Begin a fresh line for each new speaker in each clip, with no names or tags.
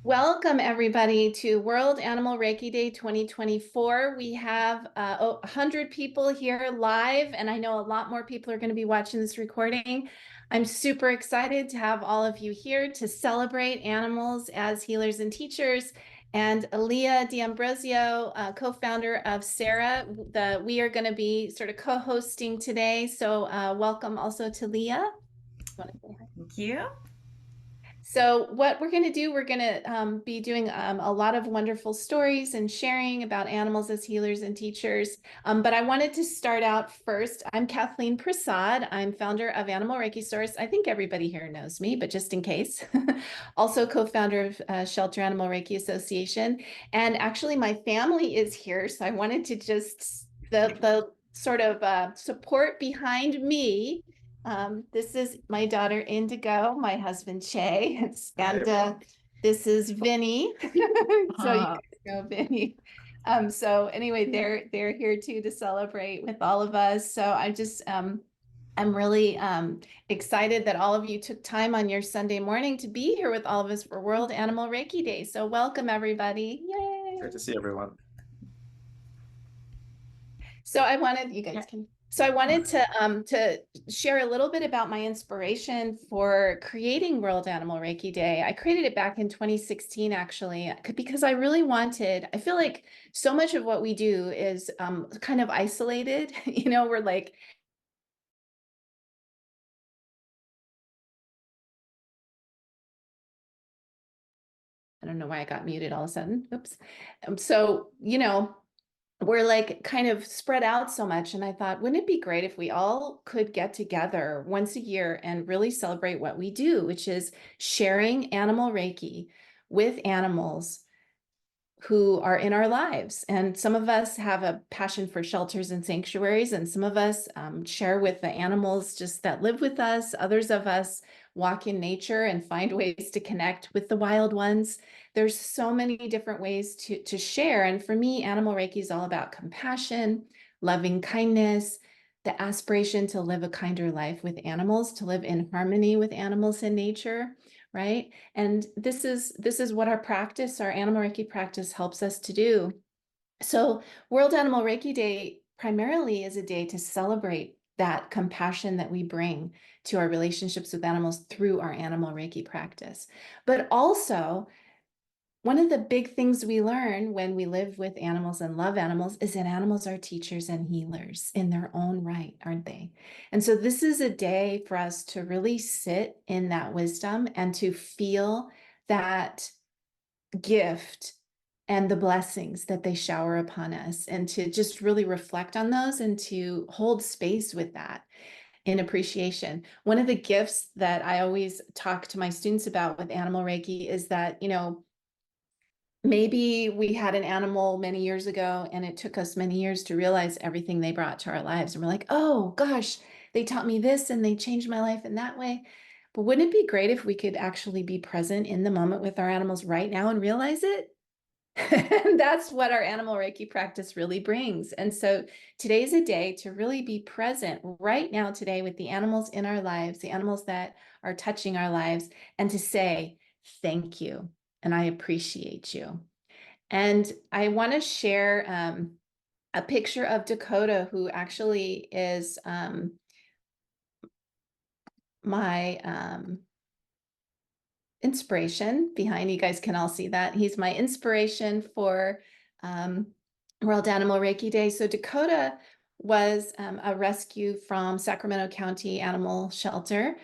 Welcome, everybody, to World Animal Reiki Day 2024. We have 100 people here live, and I know a lot more people are going to be watching this recording. I'm super excited to have all of you here to celebrate animals as healers and teachers. And Leah D'Ambrosio, co-founder of SARA, we are going to be sort of co-hosting today. So welcome also to Leah.
Thank you.
So what we're going to do, we're going to be doing a lot of wonderful stories and sharing about animals as healers and teachers. But I wanted to start out first. I'm Kathleen Prasad. I'm founder of Animal Reiki Source. I think everybody here knows me, but just in case. Also co-founder of Shelter Animal Reiki Association. And actually my family is here. So I wanted to just, the sort of support behind me. This is my daughter Indigo, my husband Shay, and this is Vinny. So you guys know Vinny. So anyway, they're here too to celebrate with all of us. So I'm really excited that all of you took time on your Sunday morning to be here with all of us for World Animal Reiki Day. So welcome everybody. Yay!
Great to see everyone.
So I wanted you guys can. So I wanted to share a little bit about my inspiration for creating World Animal Reiki Day. I created it back in 2016, actually, because I really wanted, I feel like so much of what we do is kind of isolated. You know, we're like, I don't know why I got muted all of a sudden. Oops. So, you know, we're like kind of spread out so much. And I thought, wouldn't it be great if we all could get together once a year and really celebrate what we do, which is sharing animal Reiki with animals who are in our lives. And some of us have a passion for shelters and sanctuaries, and some of us share with the animals just that live with us. Others of us walk in nature and find ways to connect with the wild ones. There's so many different ways to share. And for me, Animal Reiki is all about compassion, loving kindness, the aspiration to live a kinder life with animals, to live in harmony with animals and nature. Right. And this is what our practice, our Animal Reiki practice helps us to do. So World Animal Reiki Day primarily is a day to celebrate that compassion that we bring to our relationships with animals through our Animal Reiki practice. But also, one of the big things we learn when we live with animals and love animals is that animals are teachers and healers in their own right, aren't they? And so this is a day for us to really sit in that wisdom and to feel that gift and the blessings that they shower upon us, and to just really reflect on those and to hold space with that in appreciation. One of the gifts that I always talk to my students about with Animal Reiki is that, you know, maybe we had an animal many years ago and it took us many years to realize everything they brought to our lives. And we're like, oh gosh, they taught me this and they changed my life in that way. But wouldn't it be great if we could actually be present in the moment with our animals right now and realize it? And that's what our Animal Reiki practice really brings. And so today's a day to really be present right now today with the animals in our lives, the animals that are touching our lives, and to say, thank you. And I appreciate you. And I want to share a picture of Dakota, who actually is my inspiration behind. You guys can all see that. He's my inspiration for World Animal Reiki Day. So Dakota was a rescue from Sacramento County Animal Shelter.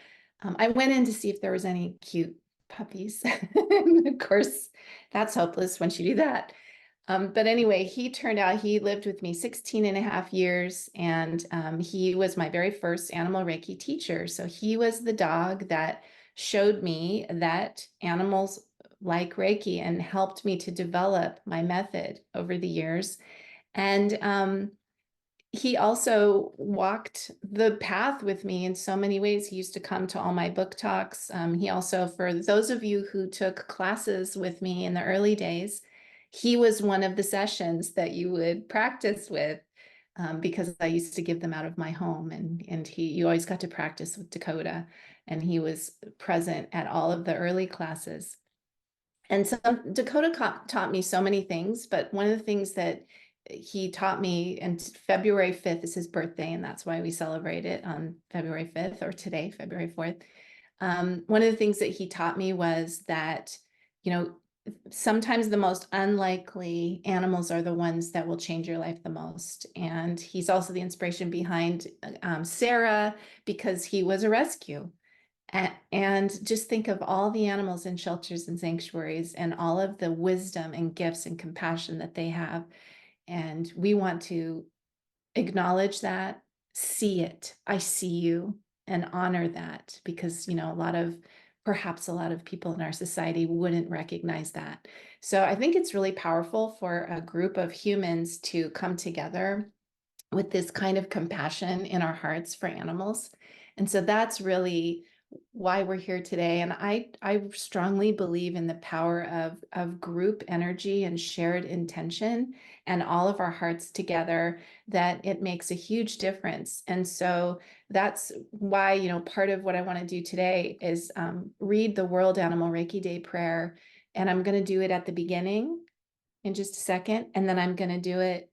I went in to see if there was any cute puppies. Of course, that's hopeless once you do that. But anyway, he turned out, he lived with me 16 and a half years, and he was my very first Animal Reiki teacher. So he was the dog that showed me that animals like Reiki and helped me to develop my method over the years. And he also walked the path with me in so many ways. He used to come to all my book talks. He also, for those of you who took classes with me in the early days, he was one of the sessions that you would practice with, because I used to give them out of my home, and you always got to practice with Dakota, and he was present at all of the early classes. And so Dakota taught me so many things, but one of the things that he taught me, and February 5th is his birthday, and that's why we celebrate it on February 5th, or today, February 4th. One of the things that he taught me was that, you know, sometimes the most unlikely animals are the ones that will change your life the most. And he's also the inspiration behind SARA, because he was a rescue. And just think of all the animals in shelters and sanctuaries and all of the wisdom and gifts and compassion that they have. And we want to acknowledge that, see it, I see you, and honor that, because, you know, perhaps a lot of people in our society wouldn't recognize that. So I think it's really powerful for a group of humans to come together with this kind of compassion in our hearts for animals. And so that's really why we're here today. And I strongly believe in the power of group energy and shared intention and all of our hearts together, that it makes a huge difference. And so that's why, you know, part of what I want to do today is read the World Animal Reiki Day prayer. And I'm going to do it at the beginning in just a second. And then I'm going to do it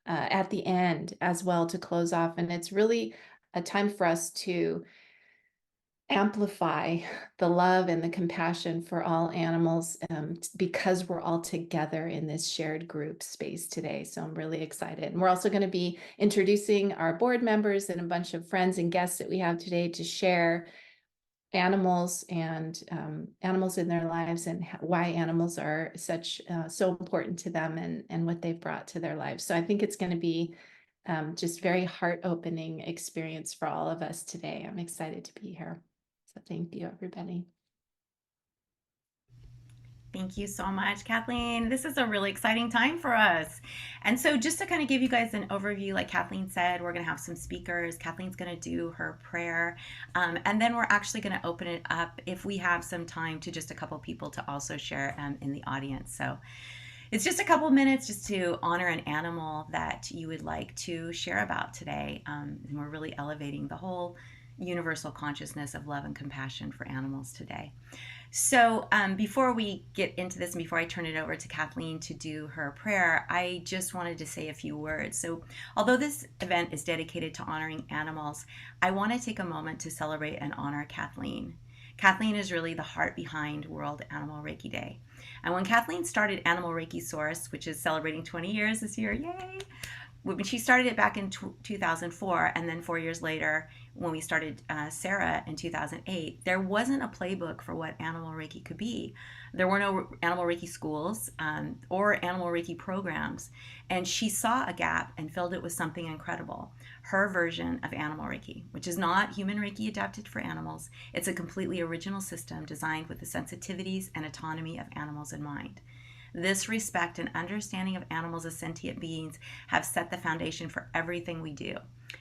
at the end as well to close off. And it's really a time for us to amplify the love and the compassion for all animals, because we're all together in this shared group space today. So I'm really excited. And we're also going to be introducing our board members and a bunch of friends and guests that we have today to share animals and animals in their lives, and why animals are so important to them, and what they've brought to their lives. So I think it's going to be just very heart-opening experience for all of us today. I'm excited to be here. So thank you, everybody.
Thank you so much, Kathleen. This is a really exciting time for us. And so, just to kind of give you guys an overview, like Kathleen said, we're going to have some speakers. Kathleen's going to do her prayer. And then we're actually going to open it up, if we have some time, to just a couple people to also share in the audience. So it's just a couple minutes just to honor an animal that you would like to share about today. And we're really elevating the whole universal consciousness of love and compassion for animals today. So before we get into this, and before I turn it over to Kathleen to do her prayer, I just wanted to say a few words. So although this event is dedicated to honoring animals, I want to take a moment to celebrate and honor Kathleen. Kathleen is really the heart behind World Animal Reiki Day. And when Kathleen started Animal Reiki Source, which is celebrating 20 years this year, yay! When she started it back in 2004, and then 4 years later, when we started SARA in 2008, there wasn't a playbook for what Animal Reiki could be. There were no Animal Reiki schools or Animal Reiki programs, and she saw a gap and filled it with something incredible. Her version of Animal Reiki, which is not human Reiki adapted for animals. It's a completely original system designed with the sensitivities and autonomy of animals in mind. This respect and understanding of animals as sentient beings have set the foundation for everything we do.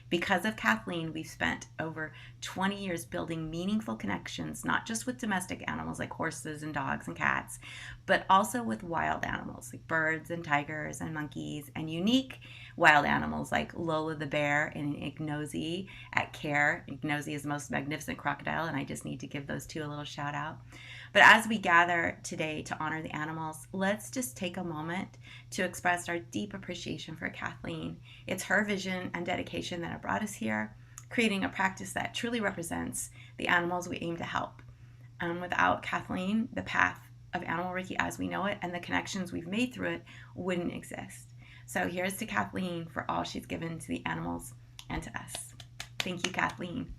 Because of Kathleen, we've spent over 20 years building meaningful connections, not just with domestic animals like horses and dogs and cats, but also with wild animals like birds and tigers and monkeys, and unique wild animals like Lola the bear and Ignosi at Care. Ignosi is the most magnificent crocodile, and I just need to give those two a little shout out. But as we gather today to honor the animals, let's just take a moment to express our deep appreciation for Kathleen. It's her vision and dedication that have brought us here, creating a practice that truly represents the animals we aim to help. Without Kathleen, the path of Animal Reiki as we know it and the connections we've made through it wouldn't exist. So here's to Kathleen for all she's given to the animals and to us. Thank you, Kathleen.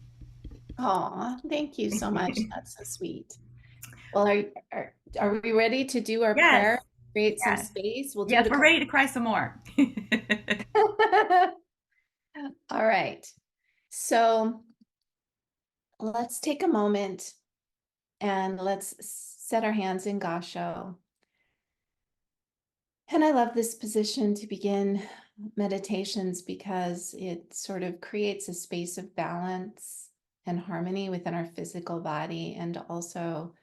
Oh, thank you so much. That's so sweet. Well, are we ready to do our prayer? Create some space. We'll do it.
Yes, we're ready to cry some more.
All right. So let's take a moment and let's set our hands in Gasho. And I love this position to begin meditations because it sort of creates a space of balance and harmony within our physical body, and also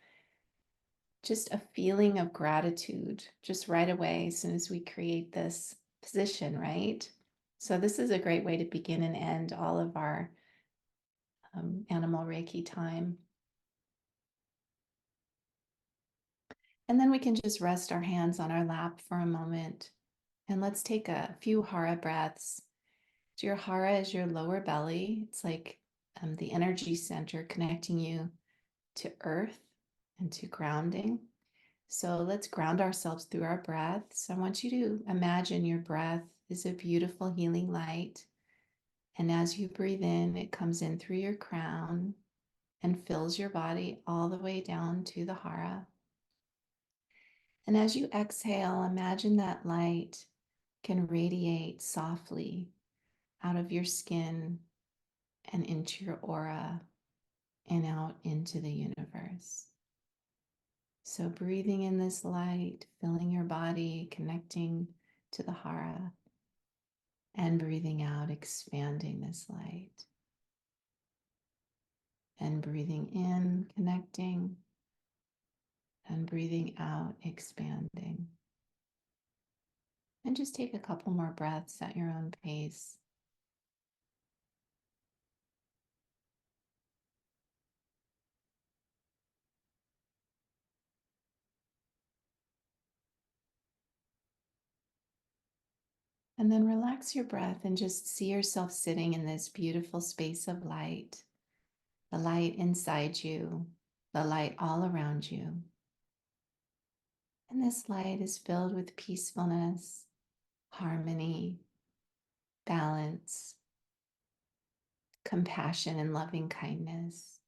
just a feeling of gratitude just right away as soon as we create this position, right? So this is a great way to begin and end all of our Animal Reiki time. And then we can just rest our hands on our lap for a moment. And let's take a few hara breaths. So your hara is your lower belly. It's like the energy center connecting you to earth and to grounding. So let's ground ourselves through our breaths. I want you to imagine your breath is a beautiful healing light. And as you breathe in, it comes in through your crown and fills your body all the way down to the hara. And as you exhale, imagine that light can radiate softly out of your skin and into your aura and out into the universe. So breathing in this light, filling your body, connecting to the hara, and breathing out, expanding this light. And breathing in, connecting, and breathing out, expanding. And just take a couple more breaths at your own pace. And then relax your breath and just see yourself sitting in this beautiful space of light, the light inside you, the light all around you. And this light is filled with peacefulness, harmony, balance, compassion, and loving kindness.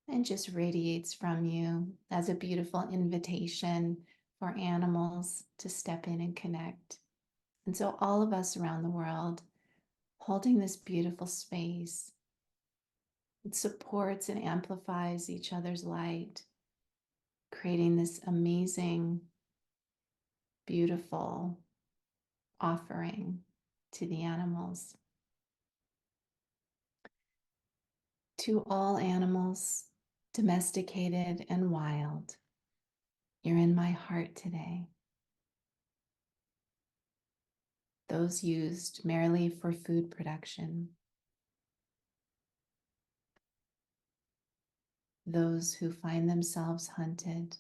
And just radiates from you as a beautiful invitation for animals to step in and connect. And so all of us around the world holding this beautiful space, it supports and amplifies each other's light, creating this amazing, beautiful offering to the animals. To all animals, domesticated and wild, you're in my heart today. Those used merely for food production, those who find themselves hunted,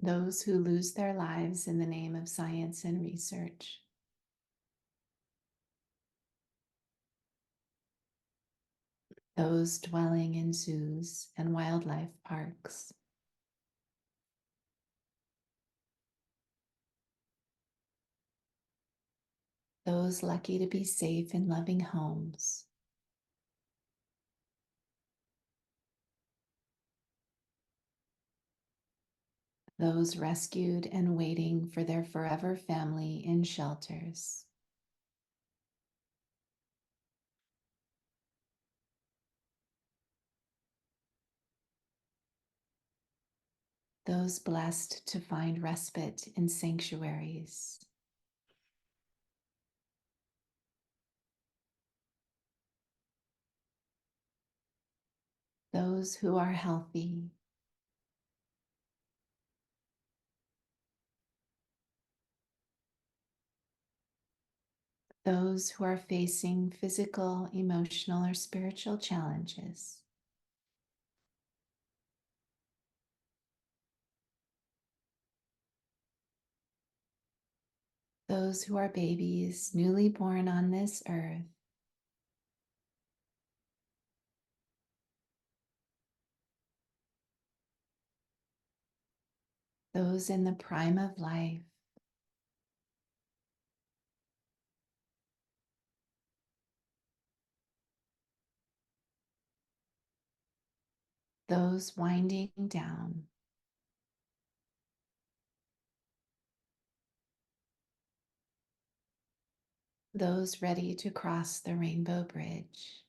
those who lose their lives in the name of science and research, those dwelling in zoos and wildlife parks, those lucky to be safe in loving homes, those rescued and waiting for their forever family in shelters, those blessed to find respite in sanctuaries, those who are healthy, those who are facing physical, emotional, or spiritual challenges, those who are babies newly born on this earth, those in the prime of life, those winding down, those ready to cross the rainbow bridge.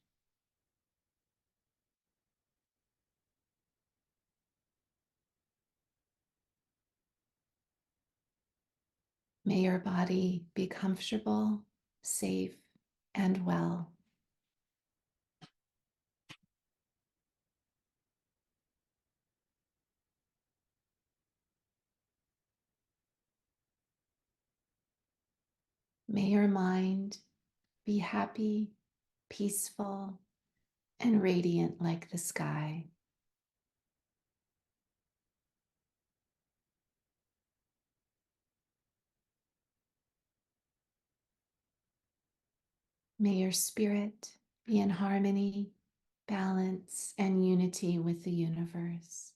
May your body be comfortable, safe, and well. May your mind be happy, peaceful, and radiant like the sky. May your spirit be in harmony, balance, and unity with the universe.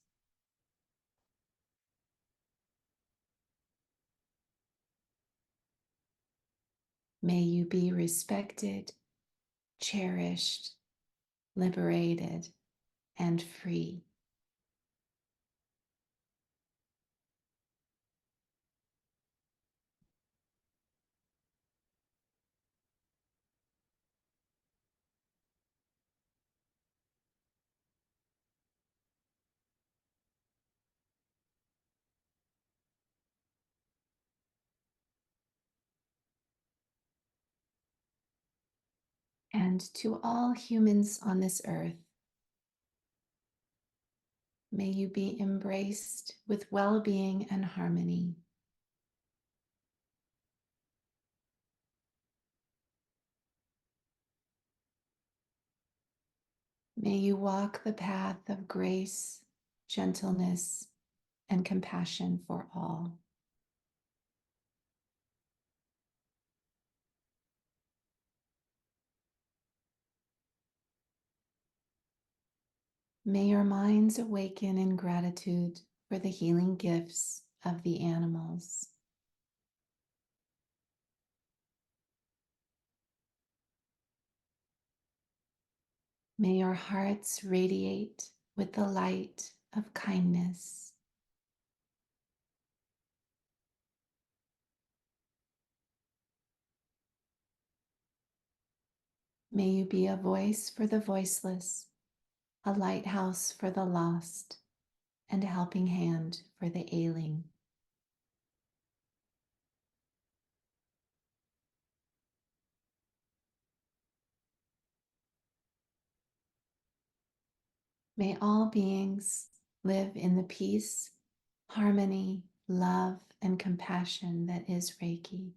May you be respected, cherished, liberated, and free. And to all humans on this earth, may you be embraced with well-being and harmony. May you walk the path of grace, gentleness, and compassion for all. May your minds awaken in gratitude for the healing gifts of the animals. May your hearts radiate with the light of kindness. May you be a voice for the voiceless, a lighthouse for the lost, and a helping hand for the ailing. May all beings live in the peace, harmony, love, and compassion that is Reiki.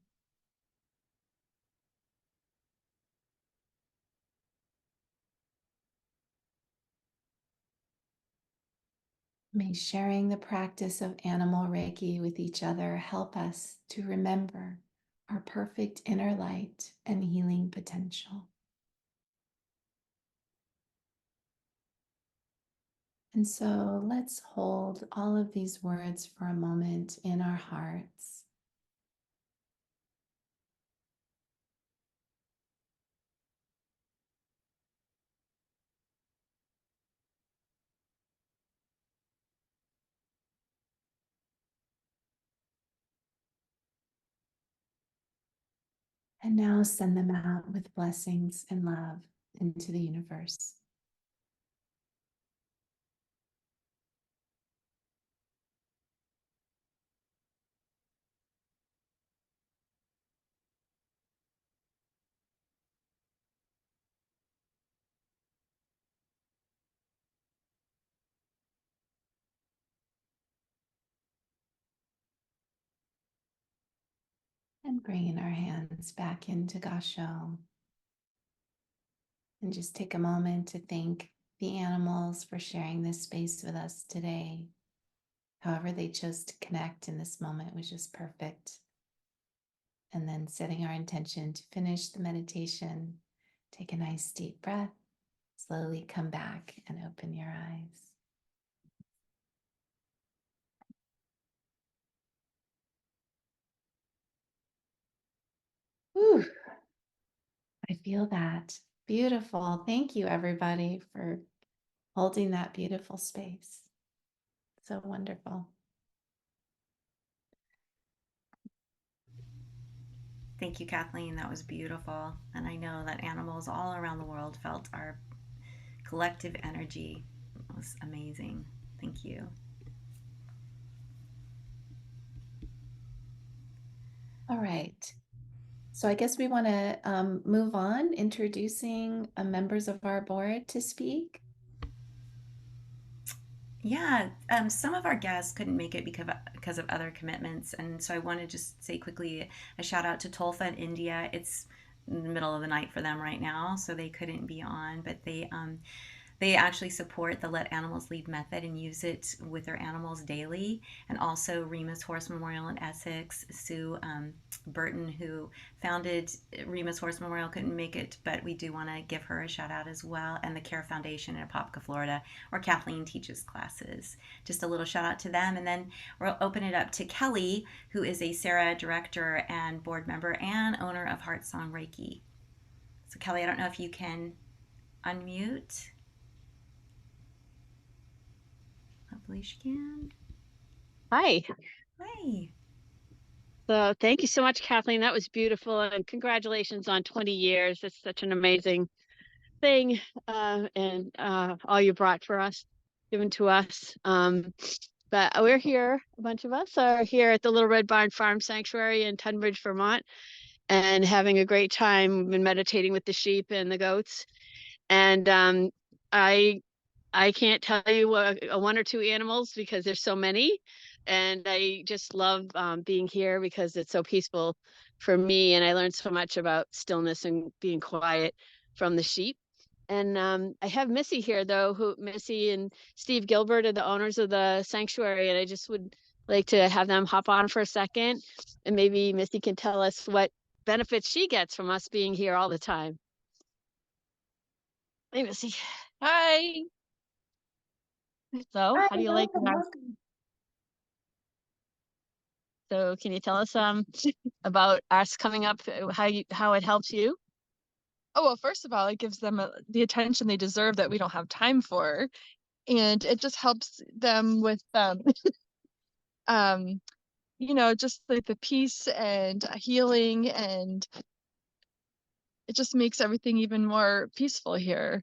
May sharing the practice of animal Reiki with each other help us to remember our perfect inner light and healing potential. And so let's hold all of these words for a moment in our hearts. And now send them out with blessings and love into the universe. And bringing our hands back into Gasho. And just take a moment to thank the animals for sharing this space with us today. However they chose to connect in this moment was just perfect. And then setting our intention to finish the meditation, take a nice deep breath, slowly come back and open your eyes. Whew, I feel that. Beautiful. Thank you, everybody, for holding that beautiful space. So wonderful.
Thank you, Kathleen. That was beautiful. And I know that animals all around the world felt our collective energy. It was amazing. Thank you.
All right. So I guess we want to move on, introducing members of our board to speak.
Yeah, some of our guests couldn't make it because of other commitments, and so I want to just say quickly a shout out to Tolfa in India. It's in the middle of the night for them right now, so they couldn't be on, but they actually support the Let Animals Lead method and use it with their animals daily. And also Remus Horse Memorial in Essex, Sue Burton, who founded Remus Horse Memorial, couldn't make it, but we do want to give her a shout out as well. And the Care Foundation in Apopka, Florida, where Kathleen teaches classes. Just a little shout out to them. And then we'll open it up to Kelly, who is a SARA director and board member and owner of Heart Song Reiki. So Kelly, I don't know if you can unmute. Hopefully she can.
Hi.
Hi.
So thank you so much, Kathleen. That was beautiful. And congratulations on 20 years. It's such an amazing thing. And all you brought for us, given to us. But we're here, a bunch of us are here at the Little Red Barn Farm Sanctuary in Tunbridge, Vermont, and having a great time. We've been meditating with the sheep and the goats. And I can't tell you one or two animals because there's so many. And I just love being here because it's so peaceful for me. And I learned so much about stillness and being quiet from the sheep. And I have Missy here, though, Missy and Steve Gilbert are the owners of the sanctuary. And I just would like to have them hop on for a second. And maybe Missy can tell us what benefits she gets from us being here all the time. Hey, Missy.
Hi.
So,
Hi,
how do you like
welcome,
that?
welcome.
So, can you tell us about us coming up, how it helps you?
Oh, well, first of all, it gives them the attention they deserve that we don't have time for. And it just helps them with, just like the peace and healing, and it just makes everything even more peaceful here.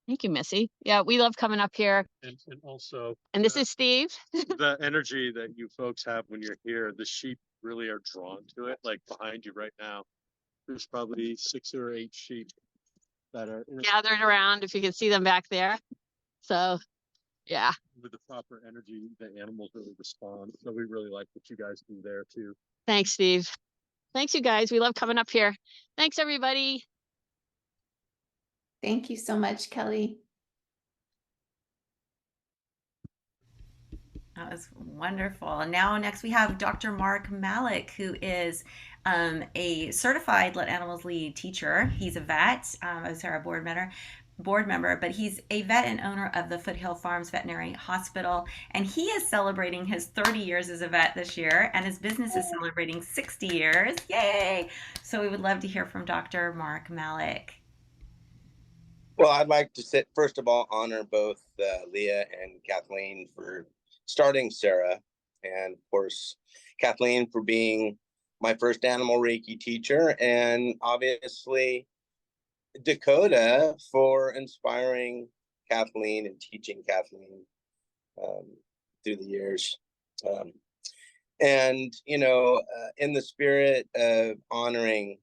Thank you, Missy. Yeah, we love coming up here.
And also,
And this is Steve.
the energy that you folks have when you're here, the sheep really are drawn to it. Like behind you right now, there's probably 6 or 8 sheep that are
Gathered around, if you can see them back there. So, yeah.
with the proper energy. The animals really respond. So we really like what you guys do there too.
Thanks, Steve. Thanks, you guys. We love coming up here. Thanks, everybody.
Thank you so much, Kelly.
That was wonderful. And now next we have Dr. Mark Malik, who is a certified Let Animals Lead teacher. He's a vet, a SARA board member, but he's a vet and owner of the Foothill Farms Veterinary Hospital. And he is celebrating his 30 years as a vet this year, and his business is celebrating 60 years. Yay! So we would love to hear from Dr. Mark Malik.
Well, I'd like to first of all, honor both Leah and Kathleen for starting SARA, and of course, Kathleen for being my first animal Reiki teacher, and obviously Dakota for inspiring Kathleen and teaching Kathleen through the years. And, in the spirit of honoring,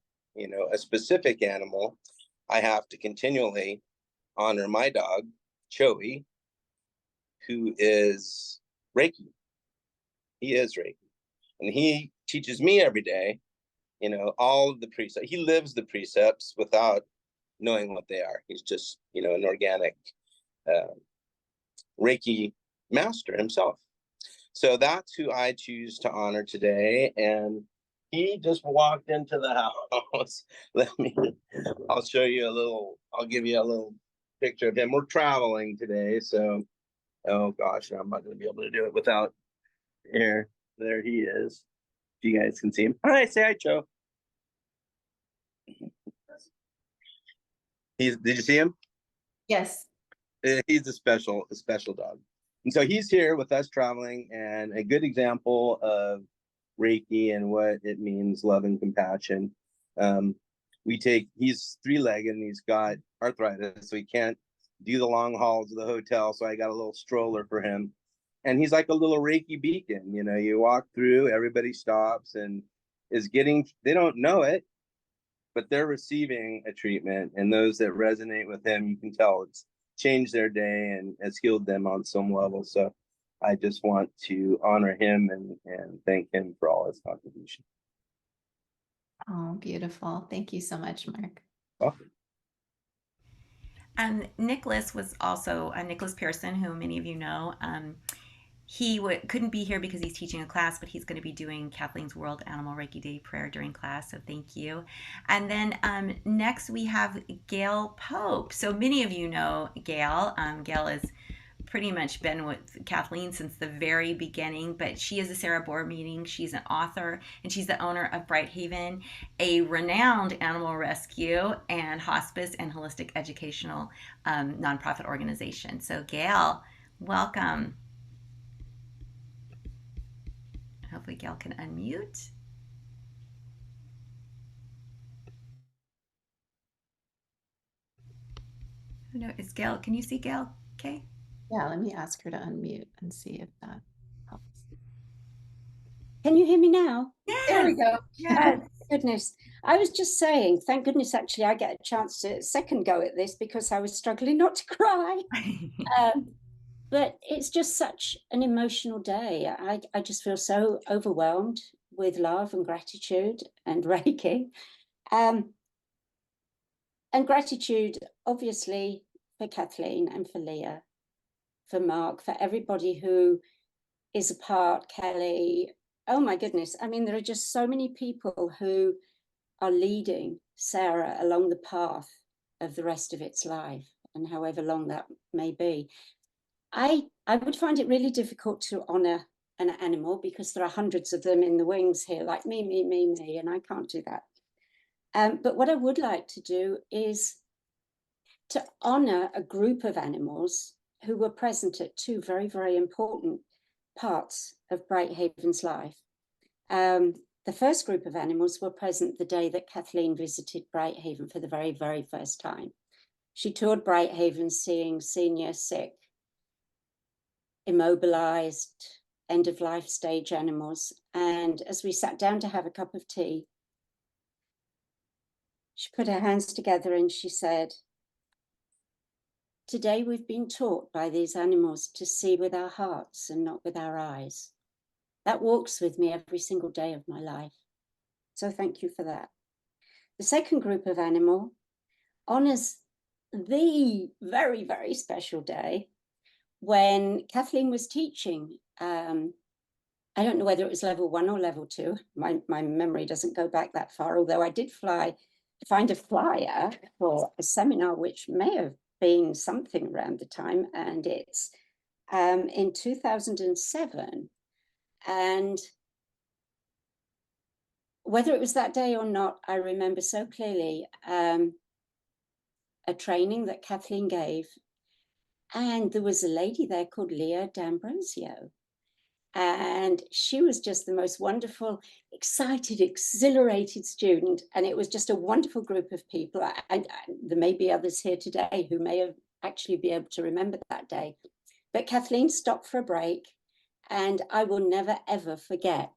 a specific animal, I have to continually honor my dog, Joey, who is Reiki. He is Reiki. And he teaches me every day, all of the precepts. He lives the precepts without knowing what they are. He's just, an organic Reiki master himself. So that's who I choose to honor today. And he just walked into the house. I'll give you a little picture of him. We're traveling today, so, oh gosh, I'm not going to be able to do it without here. There he is. If you guys can see him. Hi, say hi, Joe. Did you see him?
Yes.
He's a special dog. And so he's here with us traveling, and a good example of Reiki and what it means, love and compassion. He's 3-legged and he's got arthritis, so he can't do the long hauls to the hotel. So I got a little stroller for him. And he's like a little Reiki beacon. You walk through, everybody stops and they don't know it, but they're receiving a treatment. And those that resonate with him, you can tell it's changed their day and has healed them on some level. So I just want to honor him and thank him for all his contribution.
Oh, beautiful. Thank you so much, Mark.
Welcome.
And Nicholas was also Nicholas Pearson, who many of you know. He couldn't be here because he's teaching a class, but he's going to be doing Kathleen's World Animal Reiki Day prayer during class. So thank you. And then next we have Gail Pope. So many of you know Gail. Gail has pretty much been with Kathleen since the very beginning, but she is a SARA Board meeting. She's an author, and she's the owner of Bright Haven, a renowned animal rescue and hospice and holistic educational nonprofit organization. So Gail, welcome. Hopefully Gail can unmute. Oh, no, is Gail, can you see Gail? Okay.
Yeah, let me ask her to unmute and see if that helps.
Can you hear me now?
There we go.
Yeah.
Oh, goodness. I was just saying, thank goodness, actually, I get a chance to second go at this because I was struggling not to cry. But it's just such an emotional day. I just feel so overwhelmed with love and gratitude and Reiki. And gratitude, obviously, for Kathleen and for Leah, for Mark, for everybody who is a part, Kelly. Oh my goodness. I mean, there are just so many people who are leading SARA along the path of the rest of its life, and however long that may be. I would find it really difficult to honor an animal because there are hundreds of them in the wings here, like me, and I can't do that. But what I would like to do is to honor a group of animals who were present at two very, very important parts of Bright Haven's life. The first group of animals were present the day that Kathleen visited Bright Haven for the very, very first time. She toured Bright Haven seeing senior, sick, immobilized, end-of-life stage animals. And as we sat down to have a cup of tea, she put her hands together and she said, "Today we've been taught by these animals to see with our hearts and not with our eyes. That walks with me every single day of my life. So thank you for that." The second group of animal honors the very, very special day when Kathleen was teaching. I don't know whether it was level 1 or level 2. My memory doesn't go back that far, although I did find a flyer for a seminar, which may have been something around the time, and it's in 2007. And whether it was that day or not, I remember so clearly a training that Kathleen gave. And there was a lady there called Leah D'Ambrosio. And she was just the most wonderful, excited, exhilarated student. And it was just a wonderful group of people. And there may be others here today who may have actually be able to remember that day. But Kathleen stopped for a break. And I will never, ever forget,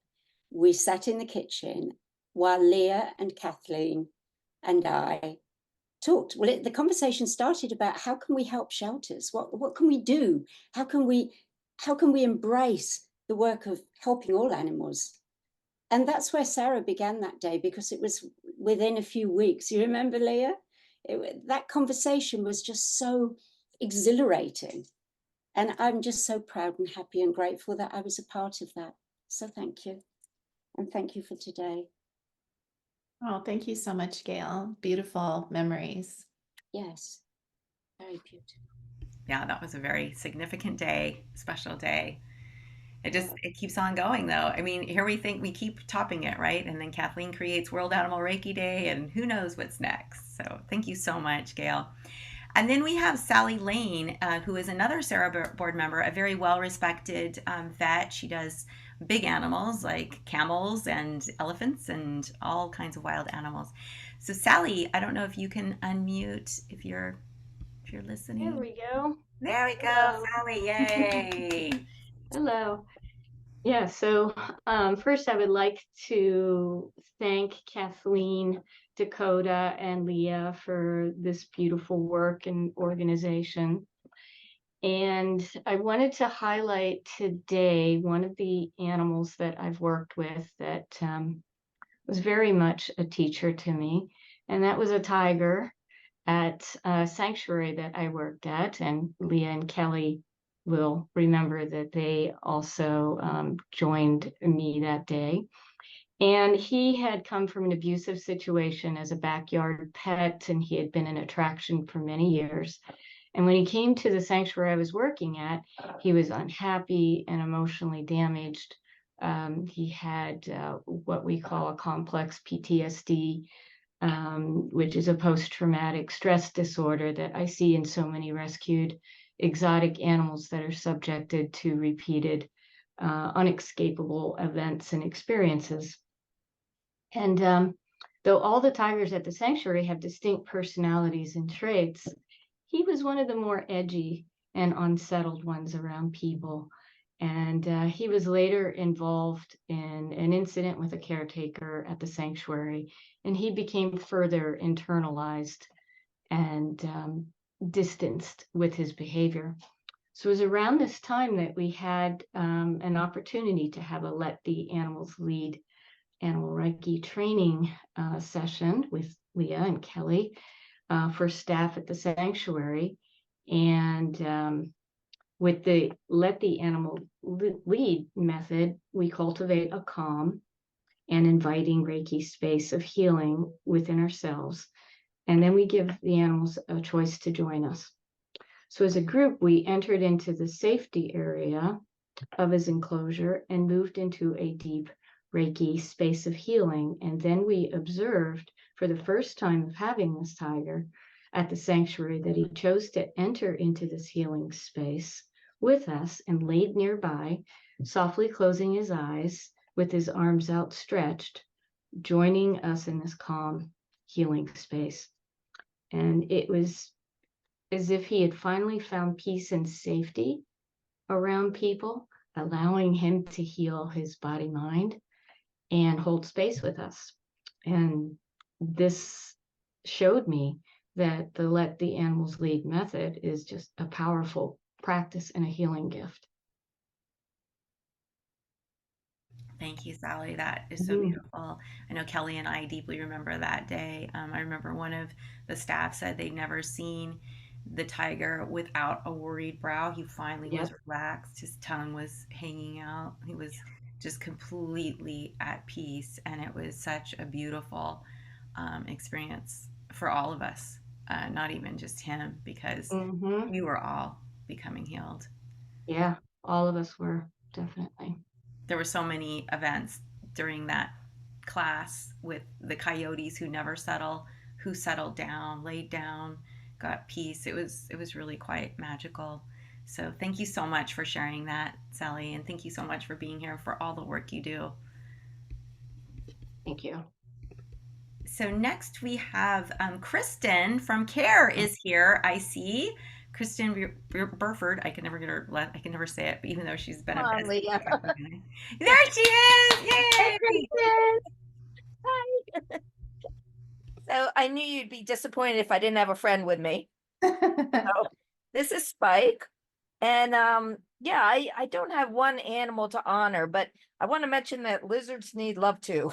we sat in the kitchen while Leah and Kathleen and I talked. Well, the conversation started about how can we help shelters? What can we do? How can we embrace the work of helping all animals? And that's where SARA began that day, because it was within a few weeks. You remember, Leah? That conversation was just so exhilarating. And I'm just so proud and happy and grateful that I was a part of that. So thank you. And thank you for today.
Oh, thank you so much, Gail. Beautiful memories.
Yes, very beautiful.
Yeah, that was a very significant day, special day. It keeps on going though. I mean, here we think we keep topping it, right? And then Kathleen creates World Animal Reiki Day, and who knows what's next. So thank you so much, Gail. And then we have Sally Lane, who is another SARA Board member, a very well-respected vet. She does big animals like camels and elephants and all kinds of wild animals. So Sally, I don't know if you can unmute if you're listening.
There we go.
There we go,
Hello.
Sally, yay.
Hello. Yeah, so first I would like to thank Kathleen, Dakota, and Leah for this beautiful work and organization. And I wanted to highlight today one of the animals that I've worked with that was very much a teacher to me. And that was a tiger at a sanctuary that I worked at. And Leah and Kelly will remember that they also joined me that day. And he had come from an abusive situation as a backyard pet, and he had been an attraction for many years. And when he came to the sanctuary I was working at, he was unhappy and emotionally damaged. He had what we call a complex PTSD, which is a post-traumatic stress disorder that I see in so many rescued exotic animals that are subjected to repeated unescapable events and experiences. And though all the tigers at the sanctuary have distinct personalities and traits, he was one of the more edgy and unsettled ones around people. And he was later involved in an incident with a caretaker at the sanctuary, and he became further internalized and distanced with his behavior. So it was around this time that we had an opportunity to have a Let the Animals Lead Animal Reiki training session with Leah and Kelly for staff at the sanctuary. And with the Let the Animal Lead method, we cultivate a calm and inviting Reiki space of healing within ourselves. And then we give the animals a choice to join us. So as a group, we entered into the safety area of his enclosure and moved into a deep Reiki space of healing. And then we observed for the first time of having this tiger at the sanctuary that he chose to enter into this healing space with us and laid nearby, softly closing his eyes with his arms outstretched, joining us in this calm healing space. And it was as if he had finally found peace and safety around people, allowing him to heal his body, mind, and hold space with us. And this showed me that the Let the Animals Lead method is just a powerful practice and a healing gift.
Thank you, Sally. That is so beautiful. I know Kelly and I deeply remember that day. I remember one of the staff said they'd never seen the tiger without a worried brow. He finally was relaxed. His tongue was hanging out. He was just completely at peace. And it was such a beautiful experience for all of us, not even just him, because we were all becoming healed.
Yeah, all of us were, definitely.
There were so many events during that class with the coyotes who never settle, who settled down, laid down, got peace. It was really quite magical. So thank you so much for sharing that, Sally, and thank you so much for being here, for all the work you do.
Thank you.
So next we have Kristen from CARE is here. I see Kristen Burford. I can never say it, but even though she's been a best. There she is! Yay!
Hey, Kristen. Hi. So I knew you'd be disappointed if I didn't have a friend with me. So this is Spike, and yeah, I don't have one animal to honor, but I want to mention that lizards need love too.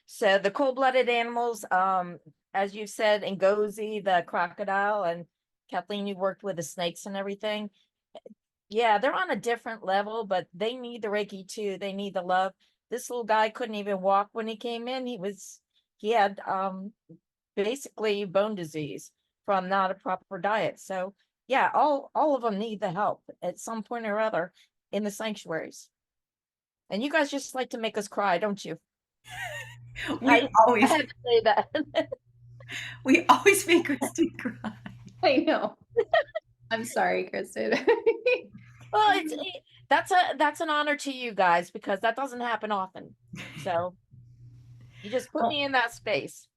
So the cold-blooded animals, as you said, Ngozi, the crocodile, and Kathleen, you worked with the snakes and everything. Yeah, they're on a different level, but they need the Reiki too. They need the love. This little guy couldn't even walk when he came in. He had basically bone disease from not a proper diet. So yeah, all of them need the help at some point or other in the sanctuaries. And you guys just like to make us cry, don't you?
I always
have to say that.
We always make Kristen cry.
I know. I'm sorry, Kristen.
Well, that's an honor to you guys, because that doesn't happen often. So you just put me in that space.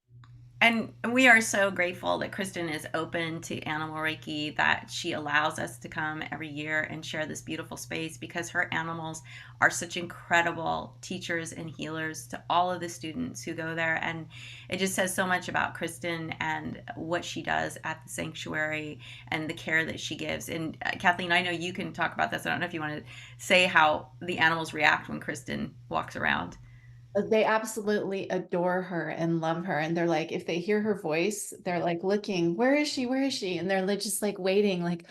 And we are so grateful that Kristen is open to Animal Reiki, that she allows us to come every year and share this beautiful space, because her animals are such incredible teachers and healers to all of the students who go there. And it just says so much about Kristen and what she does at the sanctuary and the care that she gives. And Kathleen, I know you can talk about this. I don't know if you want to say how the animals react when Kristen walks around.
They absolutely adore her and love her. And they're like, if they hear her voice, they're like looking, where is she? Where is she? And they're like, just like waiting, like,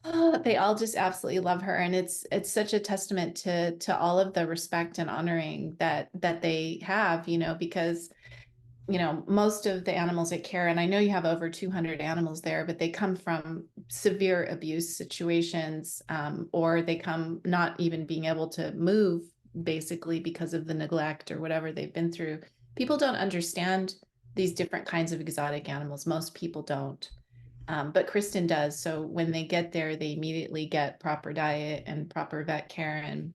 oh, they all just absolutely love her. And it's such a testament to all of the respect and honoring that they have, because most of the animals at care, and I know you have over 200 animals there, but they come from severe abuse situations, or they come not even being able to move, basically because of the neglect or whatever they've been through. People don't understand these different kinds of exotic animals. Most people don't. But Kristen does. So when they get there, they immediately get proper diet and proper vet care and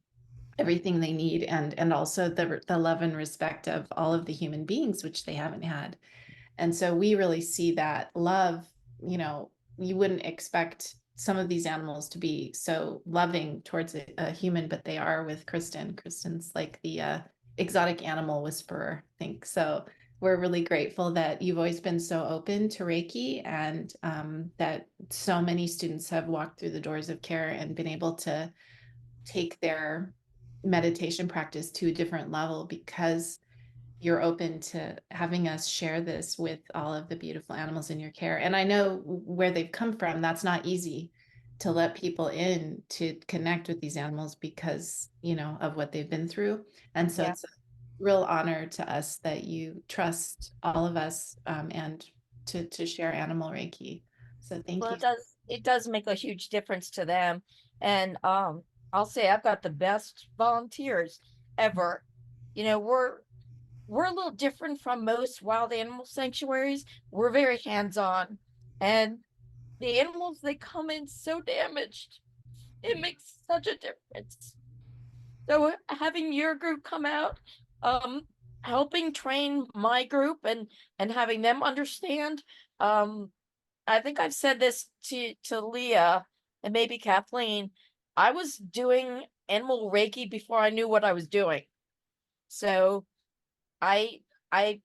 everything they need, and also the love and respect of all of the human beings, which they haven't had. And so we really see that love. You wouldn't expect some of these animals to be so loving towards a human, but they are with Kristen. Kristen's like the exotic animal whisperer, I think. So we're really grateful that you've always been so open to Reiki, and that so many students have walked through the doors of care and been able to take their meditation practice to a different level, because you're open to having us share this with all of the beautiful animals in your care. And I know where they've come from, that's not easy to let people in to connect with these animals because, of what they've been through. And so
Yeah.
it's a real honor to us that you trust all of us, and to share animal Reiki. So thank
Well,
you.
it does make a huge difference to them. And I'll say I've got the best volunteers ever. We're a little different from most wild animal sanctuaries. We're very hands-on. And the animals, they come in so damaged. It makes such a difference. So having your group come out, helping train my group and having them understand, I think I've said this to Leah and maybe Kathleen. I was doing animal Reiki before I knew what I was doing. So I I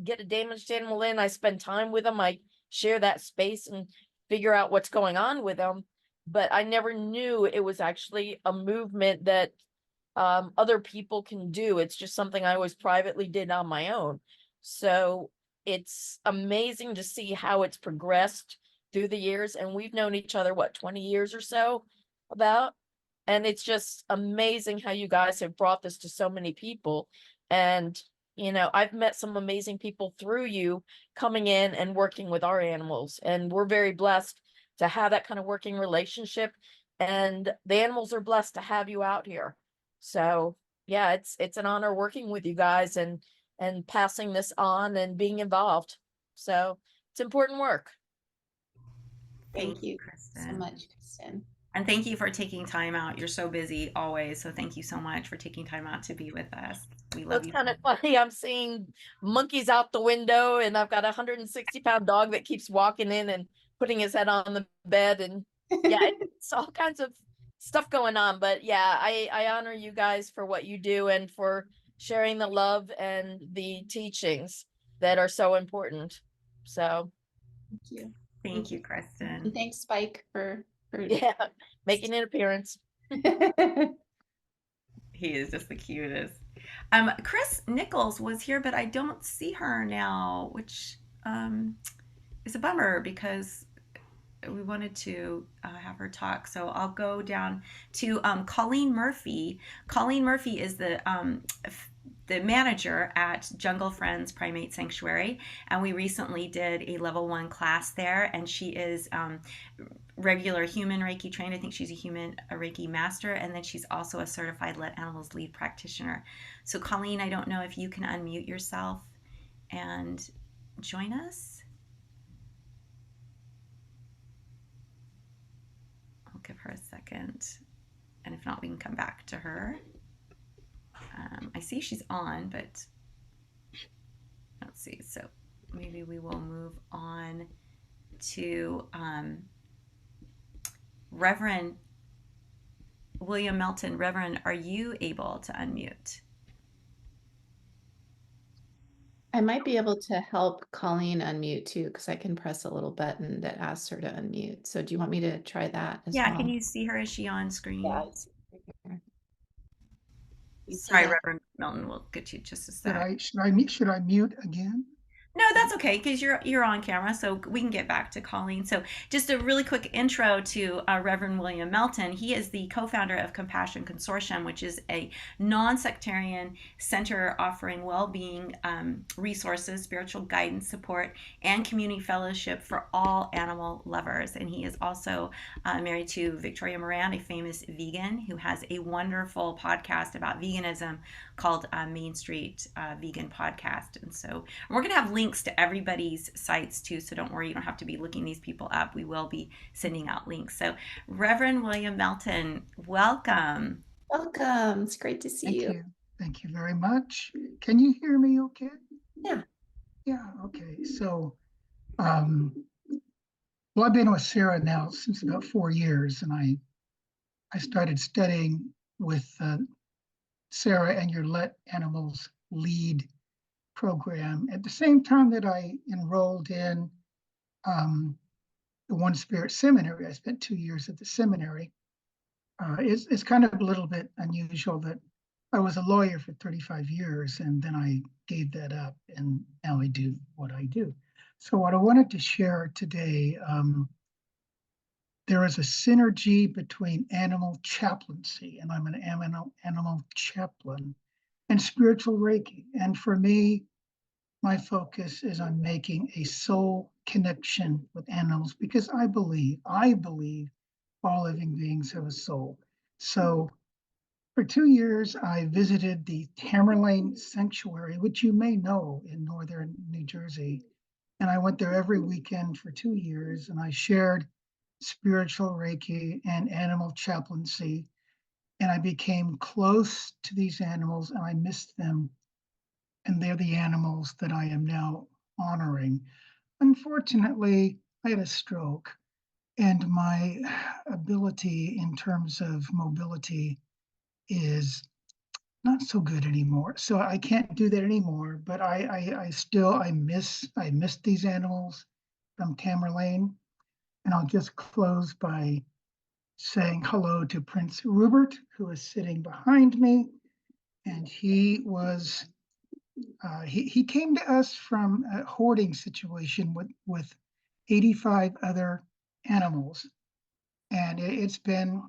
get a damaged animal in, I spend time with them, I share that space and figure out what's going on with them. But I never knew it was actually a movement that other people can do. It's just something I always privately did on my own. So it's amazing to see how it's progressed through the years. And we've known each other, what, 20 years or so about? And it's just amazing how you guys have brought this to so many people. And, I've met some amazing people through you coming in and working with our animals. And we're very blessed to have that kind of working relationship. And the animals are blessed to have you out here. So yeah, it's an honor working with you guys and passing this on and being involved. So it's important work.
Thank you so
Kristen.
much, Kristen.
And thank you for taking time out. You're so busy always. So thank you so much for taking time out to be with us. We love you.
It's kind of funny. I'm seeing monkeys out the window, and I've got a 160-pound dog that keeps walking in and putting his head on the bed. And yeah, it's all kinds of stuff going on. But yeah, I honor you guys for what you do and for sharing the love and the teachings that are so important. So
Thank you.
Thank you, Kristen.
And thanks, Spike, for
yeah, making an appearance.
He is just the cutest. Chris Nichols was here, but I don't see her now, which is a bummer because we wanted to have her talk. So I'll go down to Colleen Murphy. Colleen Murphy is the manager at Jungle Friends Primate Sanctuary, and we recently did a level 1 class there, and she is regular human Reiki trained. I think she's a Reiki master, and then she's also a certified Let Animals Lead practitioner. So Colleen, I don't know if you can unmute yourself and join us. I'll give her a second, and if not, we can come back to her. I see she's on, but let's see. So maybe we will move on to Reverend William Melton. Reverend, are you able to unmute?
I might be able to help Colleen unmute too, because I can press a little button that asks her to unmute. So do you want me to try that as well?
Yeah, can you see her? Is she on screen?
Yeah, it's right here. You see
Sorry,
that?
Reverend Milton, we'll get you just a
Should
sec.
should I mute again?
No, that's okay because you're on camera, so we can get back to Colleen. So, just a really quick intro to Reverend William Melton. He is the co-founder of Compassion Consortium, which is a non-sectarian center offering well-being resources, spiritual guidance, support, and community fellowship for all animal lovers. And he is also married to Victoria Moran, a famous vegan who has a wonderful podcast about veganism called Main Street Vegan Podcast. And so we're going to have links to everybody's sites too, so don't worry, you don't have to be looking these people up. We will be sending out links. So Reverend William Melton, welcome.
Welcome. It's great to see
Thank
you.
you. Thank you very much. Can you hear me okay?
Yeah.
Yeah, okay. So, well, I've been with SARA now since about 4 years, and I started studying with SARA and your Let Animals Lead program at the same time that I enrolled in the One Spirit Seminary. I spent 2 years at the seminary. It's kind of a little bit unusual that I was a lawyer for 35 years and then I gave that up and now I do what I do. So what I wanted to share today, there is a synergy between animal chaplaincy, and I'm an animal chaplain, and spiritual Reiki. And for me, my focus is on making a soul connection with animals because I believe all living beings have a soul. So for 2 years, I visited the Tamerlane Sanctuary, which you may know in northern New Jersey. And I went there every weekend for 2 years, and I shared spiritual Reiki and animal chaplaincy. And I became close to these animals, and I missed them. And they're the animals that I am now honoring. Unfortunately, I had a stroke, and my ability in terms of mobility is not so good anymore. So I can't do that anymore, but I still miss these animals from Tamerlane. And I'll just close by saying hello to Prince Rupert, who is sitting behind me. And he was he came to us from a hoarding situation with 85 other animals, and it's been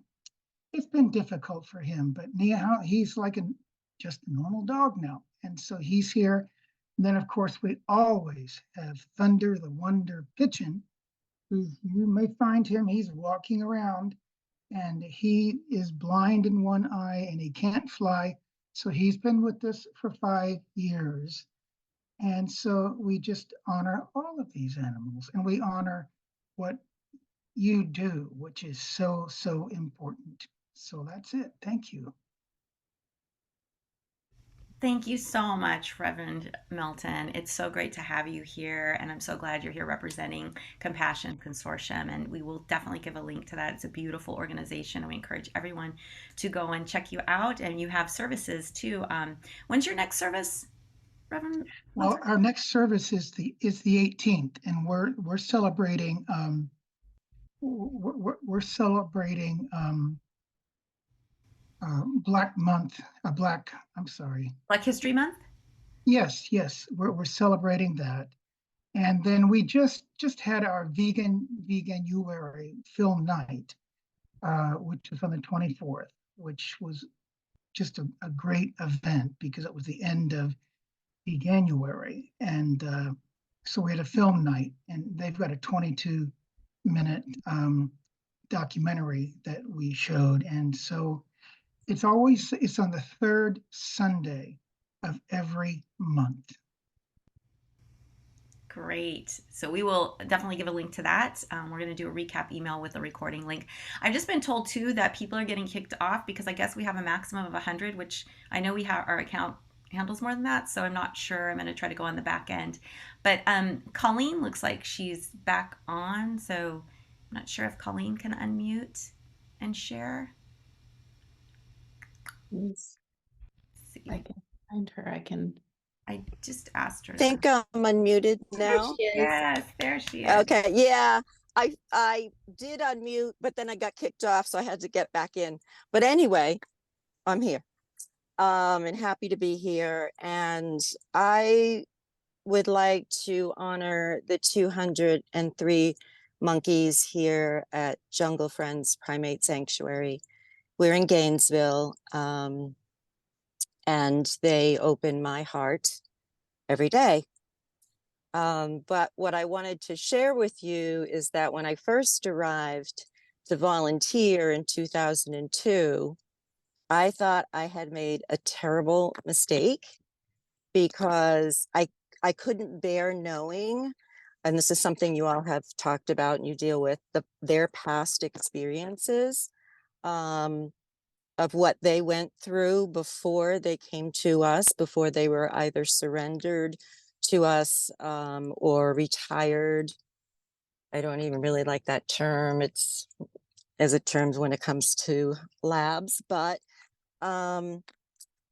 difficult for him. But now he's like just a normal dog now, and so he's here. And then of course we always have Thunder the Wonder Pigeon, who you may find him. He's walking around, and he is blind in one eye and he can't fly. So he's been with us for 5 years. And so we just honor all of these animals, and we honor what you do, which is so, so important. So that's it. Thank you.
Thank you so much, Reverend Milton. It's so great to have you here, and I'm so glad you're here representing Compassion Consortium, and we will definitely give a link to that. It's a beautiful organization, and we encourage everyone to go and check you out, and you have services too. When's your next service, Reverend Milton?
Well, our next service is the 18th, and we're celebrating we're celebrating Black Month,
Black History Month?
Yes, we're celebrating that. And then we just had our veganuary film night, which was on the 24th, which was just a great event because it was the end of Veganuary. And so we had a film night, and they've got a 22-minute documentary that we showed. And so it's on the third Sunday of every month.
Great. So we will definitely give a link to that. We're going to do a recap email with a recording link. I've just been told too that people are getting kicked off because I guess we have a maximum of 100, which I know we have our account handles more than that. So I'm not sure. I'm going to try to go on the back end. But Colleen looks like she's back on. So I'm not sure if Colleen can unmute and share.
Yes. I can find her.
I just asked her.
I think I'm unmuted now.
Yes, there she is.
Okay, yeah. I did unmute, but then I got kicked off, so I had to get back in. But anyway, I'm here. and happy to be here. And I would like to honor the 203 monkeys here at Jungle Friends Primate Sanctuary. We're in Gainesville, and they open my heart every day. But what I wanted to share with you is that when I first arrived to volunteer in 2002, I thought I had made a terrible mistake because I couldn't bear knowing, and this is something you all have talked about and you deal with, their past experiences of what they went through before they came to us, before they were either surrendered to us or retired. I don't even really like that term. It's as it terms when it comes to labs, but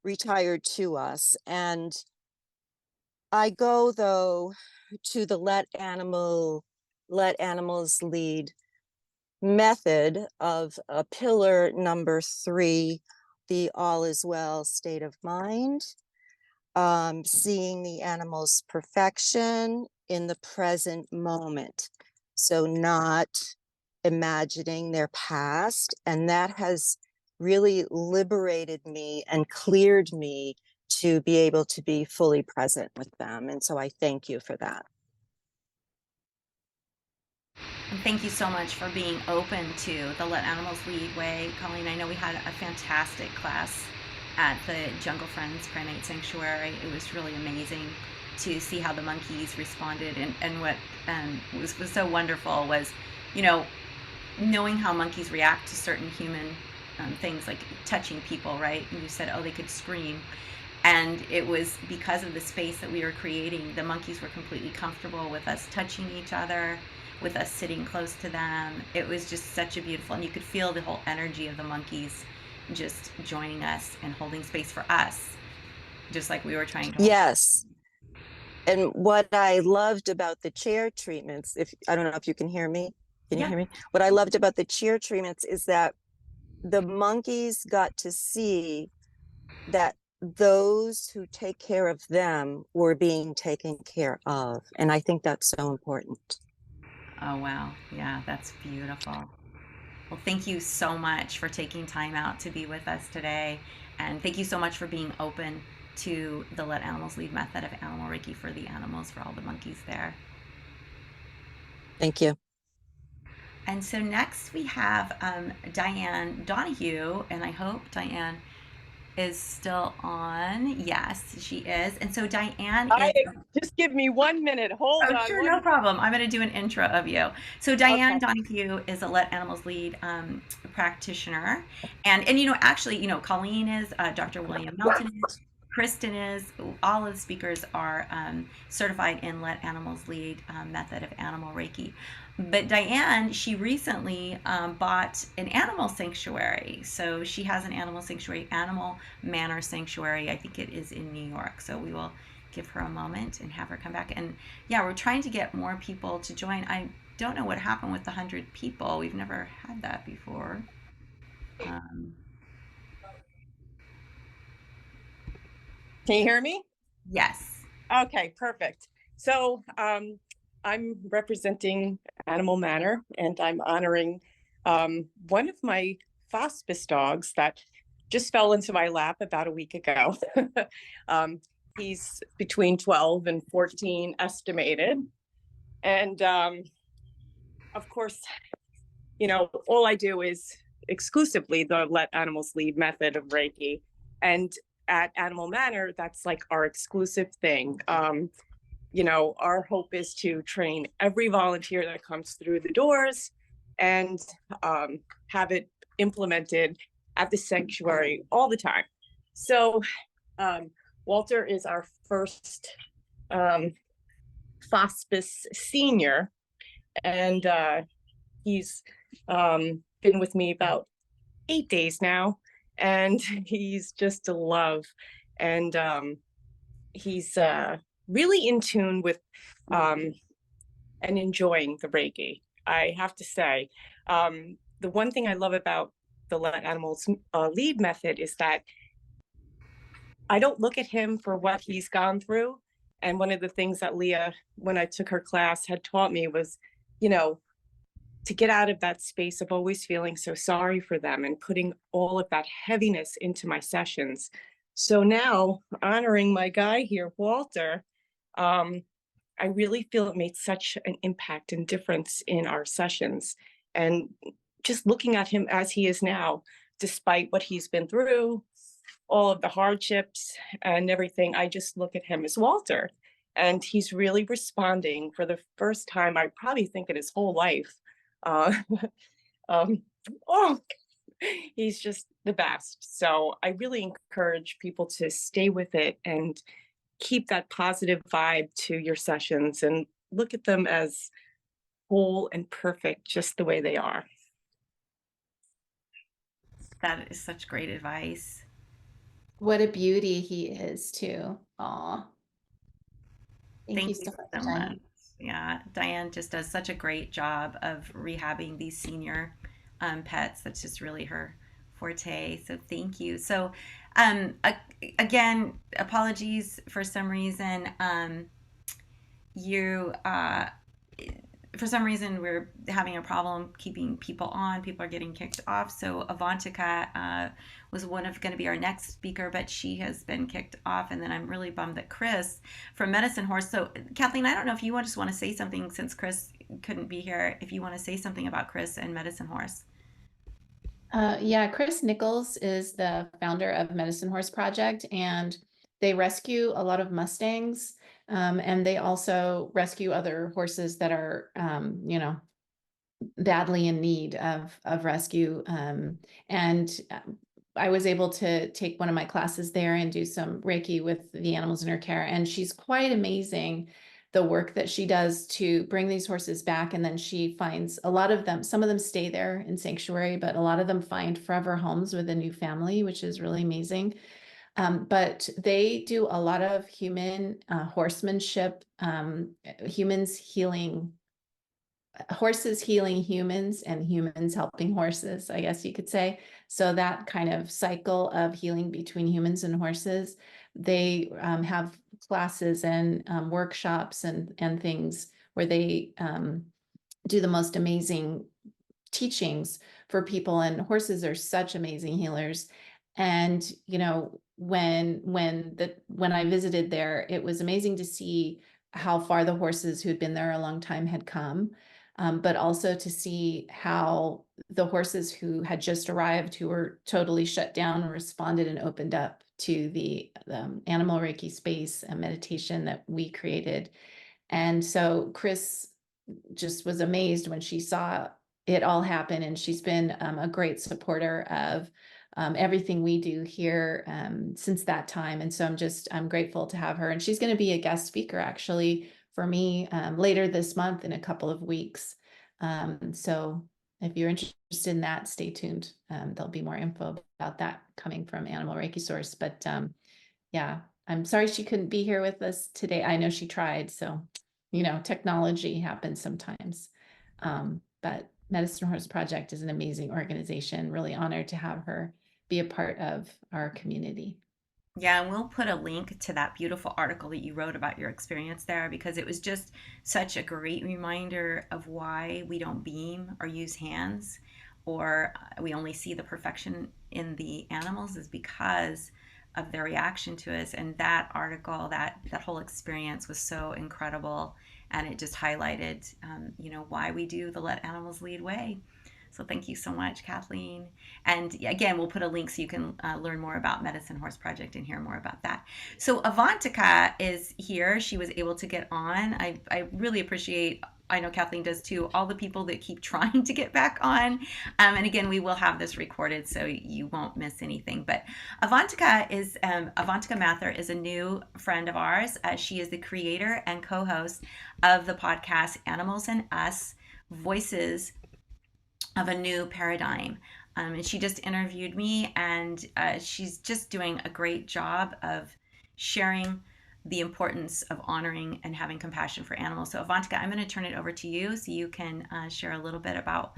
retired to us. And I go though to the let animals lead method of pillar number 3, the all is well state of mind, seeing the animal's perfection in the present moment. So not imagining their past. And that has really liberated me and cleared me to be able to be fully present with them. And so I thank you for that.
And thank you so much for being open to the Let Animals Lead way. Colleen, I know we had a fantastic class at the Jungle Friends Primate Sanctuary. It was really amazing to see how the monkeys responded. And what was so wonderful was, you know, knowing how monkeys react to certain human things like touching people, right? And you said, oh, they could scream. And it was because of the space that we were creating. The monkeys were completely comfortable with us touching each other, with us sitting close to them. It was just such a beautiful, and you could feel the whole energy of the monkeys just joining us and holding space for us, just like we were trying to.
Yes. And what I loved about the chair treatments, I don't know if you can hear me. Can you hear me? What I loved about the chair treatments is that the monkeys got to see that those who take care of them were being taken care of. And I think that's so important.
Oh, wow. Yeah, that's beautiful. Well, thank you so much for taking time out to be with us today. And thank you so much for being open to the Let Animals Lead method of Animal Reiki for the animals, for all the monkeys there.
Thank you.
And so next we have Diane Donahue, and I hope Diane is still on. Yes, she is. And so Diane
just give me 1 minute. Hold on.
Sure, no problem. I'm going to do an intro of you. So Diane Donahue is a Let Animals Lead practitioner. And you know, actually, you know, Colleen is, Dr. William Melton is, Kristen is, all of the speakers are certified in Let Animals Lead method of Animal Reiki. But Diane, she recently bought an animal sanctuary. So she has an animal sanctuary, Animal Manor Sanctuary. I think it is in New York. So we will give her a moment and have her come back. And yeah, we're trying to get more people to join. I don't know what happened with the 100 people. We've never had that before.
Can you hear me?
Yes.
Okay, perfect. So I'm representing Animal Manor, and I'm honoring one of my hospice dogs that just fell into my lap about a week ago. He's between 12 and 14 estimated. And of course, you know, all I do is exclusively the Let Animals Lead method of Reiki. And at Animal Manor, that's like our exclusive thing. You know, our hope is to train every volunteer that comes through the doors and have it implemented at the sanctuary all the time. So Walter is our first hospice senior, and he's been with me about 8 days now, and he's just a love. And he's really in tune with and enjoying the Reiki, I have to say. The one thing I love about the Let Animals Lead method is that I don't look at him for what he's gone through. And one of the things that Leah, when I took her class, had taught me was, you know, to get out of that space of always feeling so sorry for them and putting all of that heaviness into my sessions. So now, honoring my guy here, Walter, I really feel it made such an impact and difference in our sessions. And just looking at him as he is now, despite what he's been through, all of the hardships and everything, I just look at him as Walter. And he's really responding for the first time, I probably think in his whole life. Oh, he's just the best. So I really encourage people to stay with it and keep that positive vibe to your sessions and look at them as whole and perfect, just the way they are.
That is such great advice.
What a beauty he is too. Aw. Thank you so much,
much.
Diane.
Yeah, Diane just does such a great job of rehabbing these senior pets. That's just really her forte. So thank you. So again, apologies for some reason. For some reason, we're having a problem keeping people on. People are getting kicked off. So Avantika was going to be our next speaker, but she has been kicked off. And then I'm really bummed that Chris from Medicine Horse. So Kathleen, I don't know if you just want to say something since Chris couldn't be here. If you want to say something about Chris and Medicine Horse.
Yeah, Chris Nichols is the founder of Medicine Horse Project, and they rescue a lot of Mustangs. And they also rescue other horses that are, badly in need of rescue. And I was able to take one of my classes there and do some Reiki with the animals in her care. And she's quite amazing, the work that she does to bring these horses back. And then she finds a lot of them, some of them stay there in sanctuary, but a lot of them find forever homes with a new family, which is really amazing. But they do a lot of human horsemanship, humans healing, horses healing humans and humans helping horses, I guess you could say. So that kind of cycle of healing between humans and horses, they have classes and workshops and things where they do the most amazing teachings for people, and horses are such amazing healers. And when I visited there, it was amazing to see how far the horses who'd been there a long time had come, but also to see how the horses who had just arrived, who were totally shut down, responded and opened up to the animal Reiki space and meditation that we created. And so Chris just was amazed when she saw it all happen, and she's been a great supporter of everything we do here since that time. And so I'm grateful to have her. And she's going to be a guest speaker actually for me later this month in a couple of weeks. So if you're interested in that, stay tuned. There'll be more info about that coming from Animal Reiki Source. But yeah, I'm sorry she couldn't be here with us today. I know she tried. So, technology happens sometimes. But Medicine Horse Project is an amazing organization. Really honored to have her be a part of our community.
Yeah, and we'll put a link to that beautiful article that you wrote about your experience there, because it was just such a great reminder of why we don't beam or use hands, or we only see the perfection in the animals, is because of their reaction to us. And that article, that whole experience was so incredible, and it just highlighted, why we do the Let Animals Lead way. So thank you so much, Kathleen. And again, we'll put a link so you can learn more about Medicine Horse Project and hear more about that. So Avantika is here. She was able to get on. I really appreciate, I know Kathleen does too, all the people that keep trying to get back on. And again, we will have this recorded so you won't miss anything. But Avantika Mather is a new friend of ours. She is the creator and co-host of the podcast Animals and Us, Voices of a New Paradigm. And she just interviewed me, and she's just doing a great job of sharing the importance of honoring and having compassion for animals. So Avantika, I'm going to turn it over to you so you can share a little bit about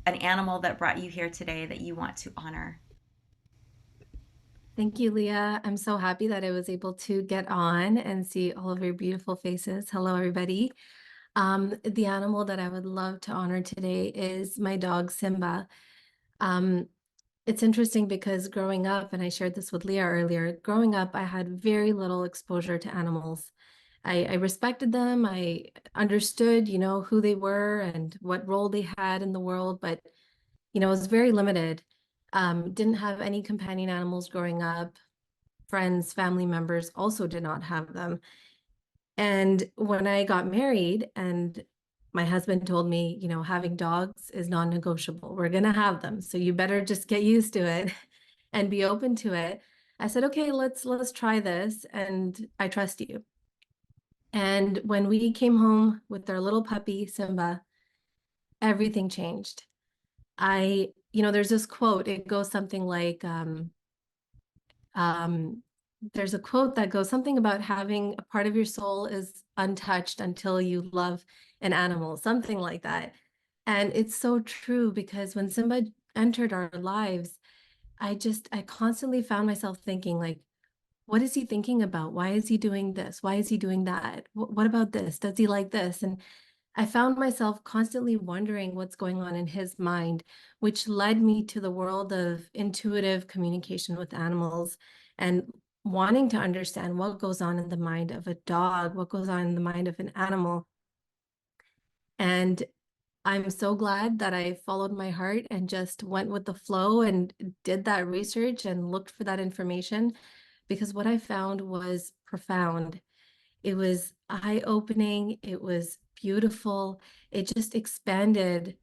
an animal that brought you here today that you want to honor.
Thank you, Leah. I'm so happy that I was able to get on and see all of your beautiful faces. Hello, everybody. The animal that I would love to honor today is my dog, Simba. It's interesting because growing up, and I shared this with Leah earlier, growing up, I had very little exposure to animals. I respected them. I understood, who they were and what role they had in the world, but, it was very limited. Didn't have any companion animals growing up. Friends, family members also did not have them. And when I got married and my husband told me, having dogs is non-negotiable. We're going to have them. So you better just get used to it and be open to it. I said, okay, let's try this. And I trust you. And when we came home with our little puppy, Simba, everything changed. There's this quote, it goes something like, there's a quote that goes something about having a part of your soul is untouched until you love an animal, something like that. And it's so true because when Simba entered our lives, I constantly found myself thinking like, what is he thinking about? Why is he doing this? Why is he doing that? What about this? Does he like this? And I found myself constantly wondering what's going on in his mind, which led me to the world of intuitive communication with animals and wanting to understand what goes on in the mind of a dog, what goes on in the mind of an animal. And I'm so glad that I followed my heart and just went with the flow and did that research and looked for that information, because what I found was profound. It was eye-opening. It was beautiful. It just expanded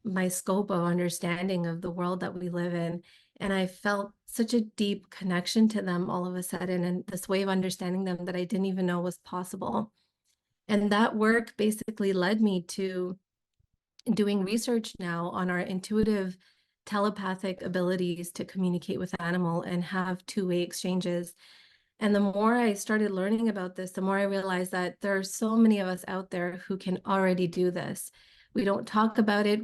my scope of understanding of the world that we live in. And I felt such a deep connection to them all of a sudden, and this way of understanding them that I didn't even know was possible. And that work basically led me to doing research now on our intuitive telepathic abilities to communicate with animal and have two-way exchanges. And the more I started learning about this, the more I realized that there are so many of us out there who can already do this. We don't talk about it.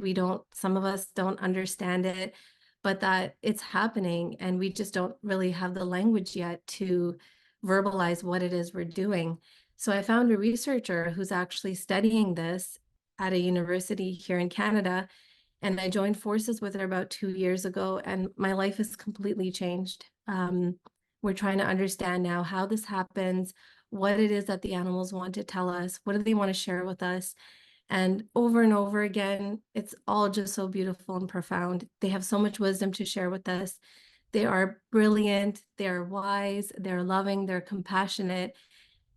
Some of us don't understand it, but that it's happening. And we just don't really have the language yet to verbalize what it is we're doing. So I found a researcher who's actually studying this at a university here in Canada. And I joined forces with her about 2 years ago, and my life has completely changed. We're trying to understand now how this happens, what it is that the animals want to tell us, what do they want to share with us. And over again, it's all just so beautiful and profound. They have so much wisdom to share with us. They are brilliant, they're wise, they're loving, they're compassionate,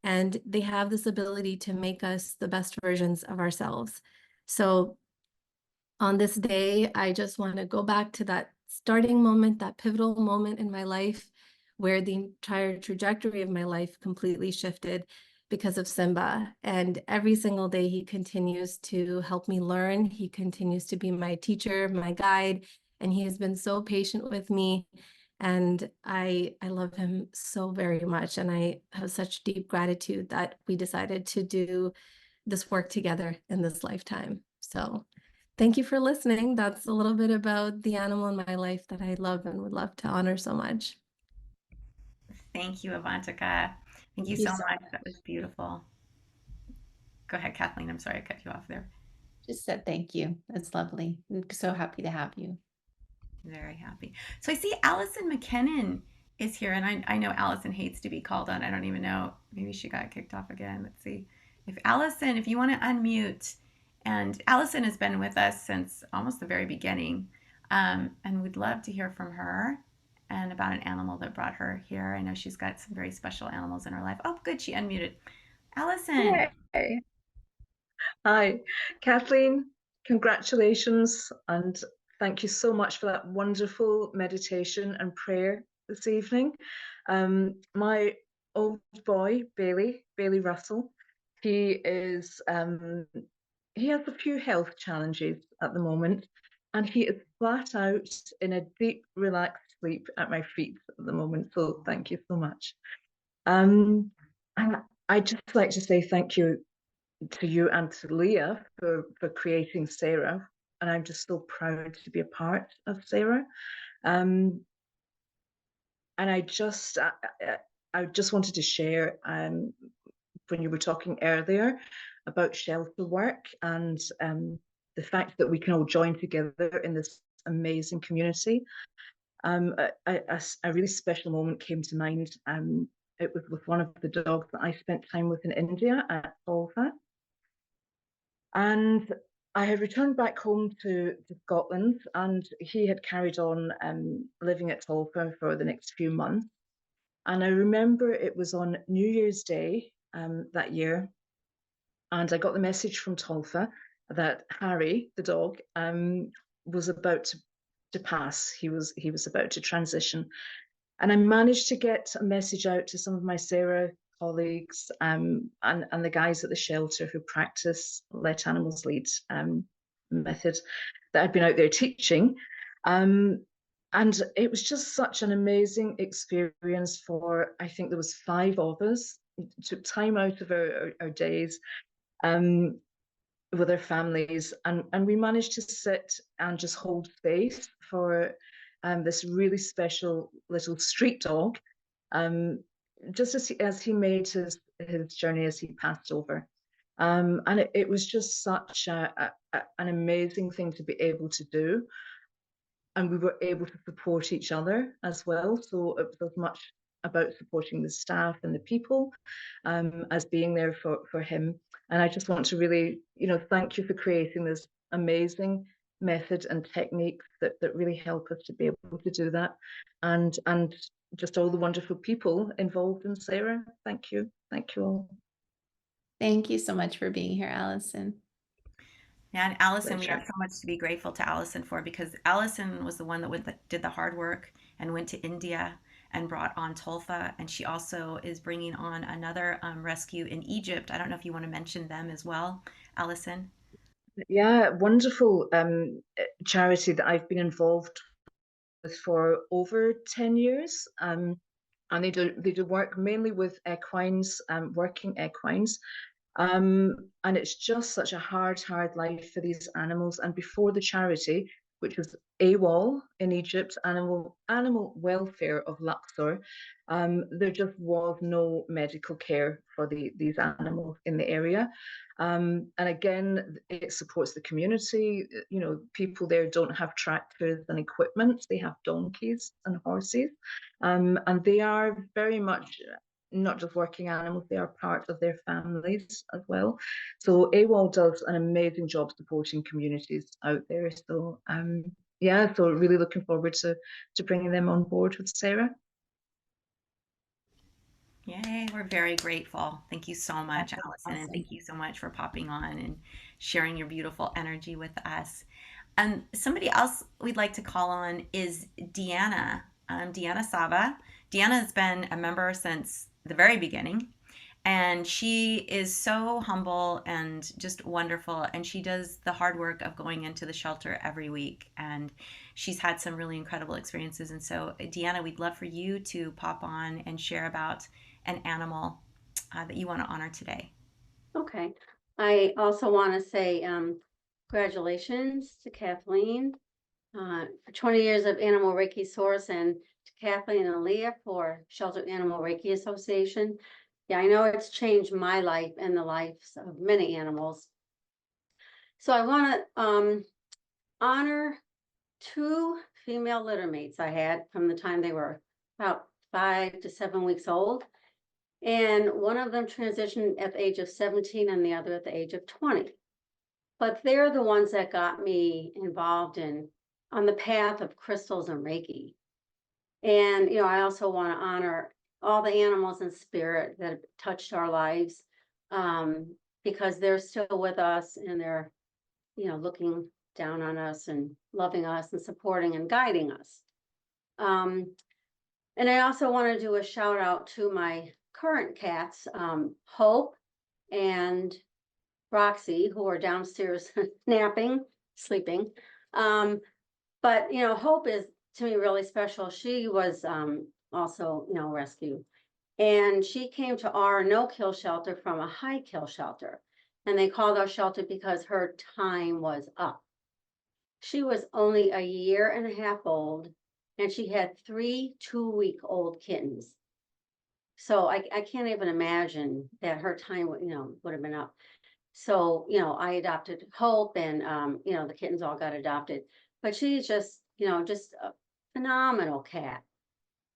and they have this ability to make us the best versions of ourselves. So on this day, I just want to go back to that starting moment, that pivotal moment in my life where the entire trajectory of my life completely shifted because of Simba. And every single day he continues to help me learn. He continues to be my teacher, my guide, and he has been so patient with me. And I love him so very much. And I have such deep gratitude that we decided to do this work together in this lifetime. So thank you for listening. That's a little bit about the animal in my life that I love and would love to honor so much.
Thank you, Avantika. Thank you so much. That was beautiful. Go ahead, Kathleen. I'm sorry I cut you off there.
Just said thank you. That's lovely. I'm so happy to have you.
Very happy. So I see Allison McKinnon is here, and I know Allison hates to be called on. I don't even know. Maybe she got kicked off again. Let's see. If you want to unmute. And Allison has been with us since almost the very beginning, and we'd love to hear from her and about an animal that brought her here. I know she's got some very special animals in her life. Oh, good. She unmuted. Allison.
Hey. Hi, Kathleen. Congratulations and thank you so much for that wonderful meditation and prayer this evening. My old boy, Bailey Russell, he has a few health challenges at the moment, and he is flat out in a deep, relaxed sleep at my feet at the moment. So thank you so much. And I'd just like to say thank you to you and to Leah for creating SARA, and I'm just so proud to be a part of SARA. I just wanted to share when you were talking earlier about shelter work and the fact that we can all join together in this amazing community. A really special moment came to mind. It was with one of the dogs that I spent time with in India at Solva. And I had returned back home to Scotland, and he had carried on living at Solva for the next few months. And I remember it was on New Year's Day that year, and I got the message from Tolfa that Harry, the dog, was about to pass. He was about to transition, and I managed to get a message out to some of my SARA colleagues and the guys at the shelter who practice Let Animals Lead method that I'd been out there teaching. And it was just such an amazing experience for, I think there was 5 of us. We took time out of our days with our families, and we managed to sit and just hold space for this really special little street dog, just as he made his journey as he passed over. And it was just such an amazing thing to be able to do. And we were able to support each other as well. So it was as much about supporting the staff and the people as being there for him. And I just want to really, thank you for creating this amazing method and techniques that really help us to be able to do that. And just all the wonderful people involved in SARA. Thank you. Thank you all.
Thank you so much for being here, Allison.
Yeah, and Allison, we have so much to be grateful to Allison for, because Allison was the one that did the hard work and went to India and brought on Tolfa, and she also is bringing on another rescue in Egypt. I don't know if you want to mention them as well, Allison.
Yeah, wonderful charity that I've been involved with for over 10 years. And they do work mainly with equines, working equines. And it's just such a hard life for these animals. And before the charity, which was AWOL in Egypt, Animal Welfare of Luxor, there just was no medical care for these animals in the area. And again, it supports the community. People there don't have tractors and equipment. They have donkeys and horses. And they are very much not just working animals, they are part of their families as well. So AWOL does an amazing job supporting communities out there. So yeah, so really looking forward to bringing them on board with SARA.
Yay, we're very grateful. Thank you so much, Allison, and thank you so much for popping on and sharing your beautiful energy with us. And somebody else we'd like to call on is Deanna. Deanna Sava. Deanna has been a member since the very beginning, and she is so humble and just wonderful, and she does the hard work of going into the shelter every week, and she's had some really incredible experiences. And so Deanna, we'd love for you to pop on and share about an animal that you want to honor today.
Okay. I also want to say congratulations to Kathleen for 20 years of Animal Reiki Source, and to Kathleen and Leah for Shelter Animal Reiki Association. Yeah, I know it's changed my life and the lives of many animals. So I want to honor 2 female littermates I had from the time they were about 5 to 7 weeks old. And one of them transitioned at the age of 17 and the other at the age of 20. But they're the ones that got me involved on the path of crystals and Reiki. And, I also want to honor all the animals in spirit that have touched our lives, because they're still with us, and they're, looking down on us and loving us and supporting and guiding us. And I also want to do a shout out to my current cats, Hope and Roxy, who are downstairs sleeping. But, Hope is to me really special. She was also, rescued. And she came to our no-kill shelter from a high-kill shelter. And they called our shelter because her time was up. She was only a year and a half old, and she had 3 2-week-old kittens. So I can't even imagine that her time would, would have been up. So, I adopted Hope, and, the kittens all got adopted, but she's just, just a phenomenal cat.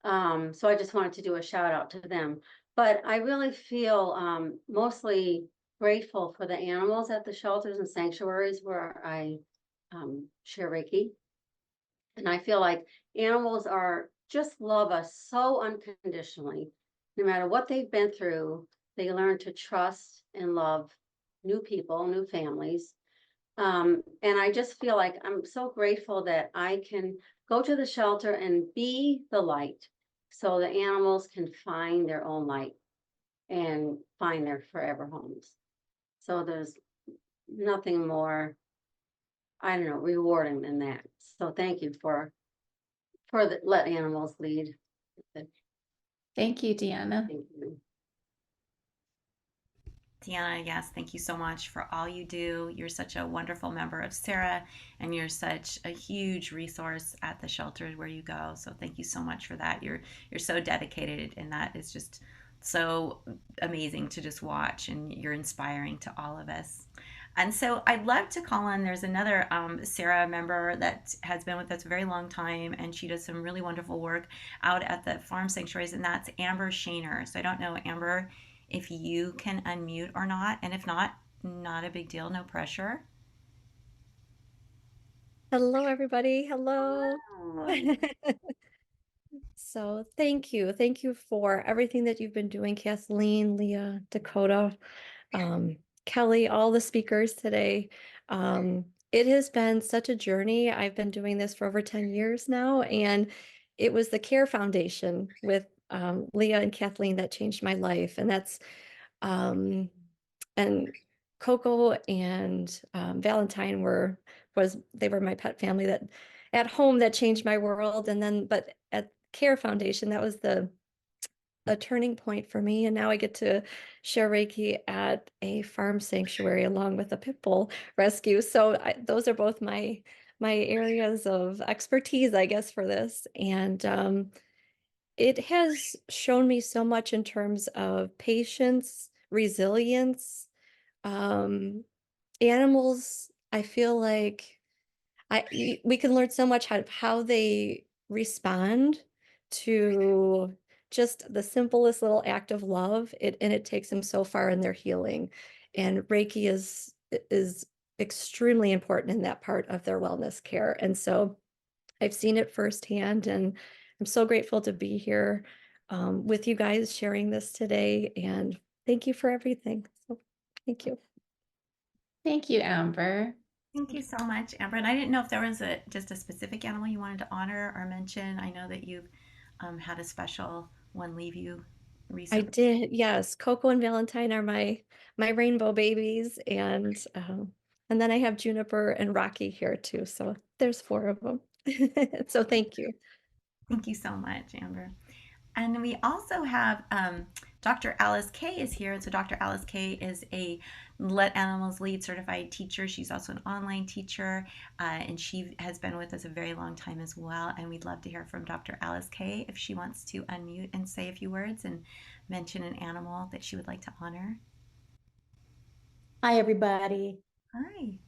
So I just wanted to do a shout out to them. But I really feel mostly grateful for the animals at the shelters and sanctuaries where I share Reiki. And I feel like animals just love us so unconditionally. No matter what they've been through, they learn to trust and love new people, new families. And I just feel like I'm so grateful that I can go to the shelter and be the light so the animals can find their own light and find their forever homes. So there's nothing more, I don't know, rewarding than that. So thank you for let animals lead.
Thank you, Deanna.
Thank you.
Deanna, yes, thank you so much for all you do. You're such a wonderful member of SARA, and you're such a huge resource at the shelters where you go. So thank you so much for that. You're so dedicated, and that is just so amazing to just watch, and you're inspiring to all of us. And so I'd love to call on, there's another SARA member that has been with us a very long time, and she does some really wonderful work out at the farm sanctuaries, and that's Amber Shaner. So I don't know, Amber, if you can unmute or not, and if not a big deal, no pressure.
Hello, everybody. Hello. So thank you. Thank you for everything that you've been doing, Kathleen, Leah, Dakota, Kelly, all the speakers today. It has been such a journey. I've been doing this for over 10 years now, and it was the CARE Foundation with Leah and Kathleen that changed my life. And that's and Coco and Valentine they were my pet family that at home that changed my world. And then, but at CARE Foundation, that was a turning point for me. And now I get to share Reiki at a farm sanctuary along with a pit bull rescue. So those are both my areas of expertise, I guess, for this. And it has shown me so much in terms of patience, resilience. Animals, I feel like we can learn so much how they respond to just the simplest little act of love. And it takes them so far in their healing. And Reiki is extremely important in that part of their wellness care. And so I've seen it firsthand, and I'm so grateful to be here with you guys sharing this today. And thank you for everything. So thank you.
Thank you, Amber.
Thank you so much, Amber. And I didn't know if there was just a specific animal you wanted to honor or mention. I know that you've had a special one leave you recently.
I did, yes. Coco and Valentine are my rainbow babies, and then I have Juniper and Rocky here too. So there's 4 of them. So thank you.
Thank you so much, Amber. And we also have Dr. Alice Kay is here. And so Dr. Alice Kay is a Let Animals Lead certified teacher. She's also an online teacher, and she has been with us a very long time as well. And we'd love to hear from Dr. Alice Kay if she wants to unmute and say a few words and mention an animal that she would like to honor.
Hi, everybody.
Hi.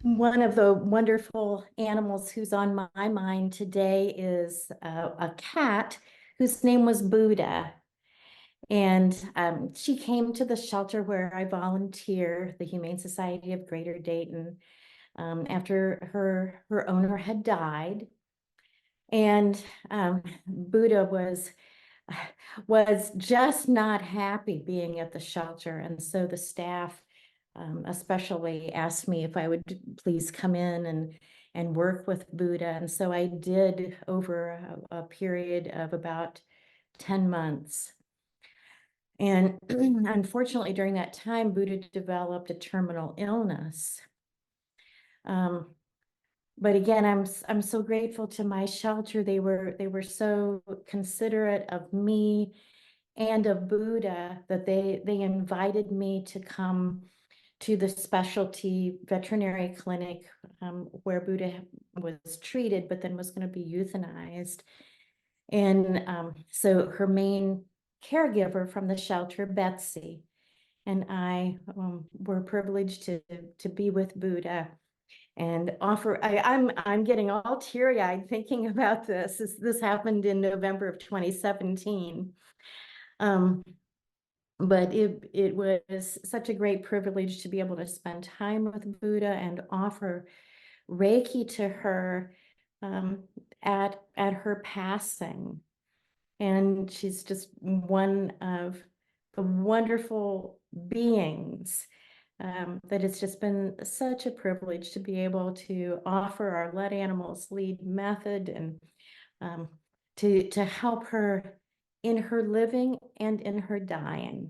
One of the wonderful animals who's on my mind today is a cat whose name was Buddha. And she came to the shelter where I volunteer, the Humane Society of Greater Dayton, after her owner had died. And Buddha was just not happy being at the shelter. And so the staff especially asked me if I would please come in and work with Buddha. And so I did over a period of about 10 months. And unfortunately, during that time, Buddha developed a terminal illness. But again, I'm so grateful to my shelter. They were so considerate of me and of Buddha that they invited me to come to the specialty veterinary clinic where Buddha was treated, but then was going to be euthanized. And so her main caregiver from the shelter, Betsy, and I were privileged to be with Buddha and offer. I'm getting all teary-eyed thinking about this. This happened in November of 2017. But it was such a great privilege to be able to spend time with Buddha and offer Reiki to her at her passing. And she's just one of the wonderful beings that it's just been such a privilege to be able to offer our Let Animals Lead method and to help her in her living and in her dying.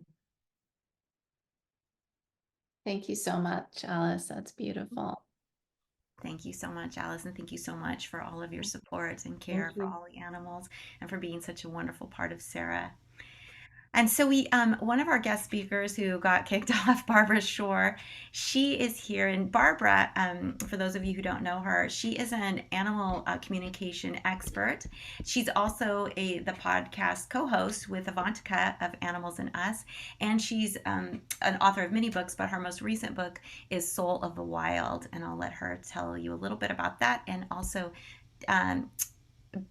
Thank you so much, Alice. That's beautiful.
Thank you so much, Alice, and thank you so much for all of your support and care for all the animals and for being such a wonderful part of SARA. And so we, one of our guest speakers who got kicked off, Barbara Shore, she is here. And Barbara, for those of you who don't know her, she is an animal communication expert. She's also the podcast co-host with Avantika of Animals and Us. And she's an author of many books, but her most recent book is Soul of the Wild. And I'll let her tell you a little bit about that. And also,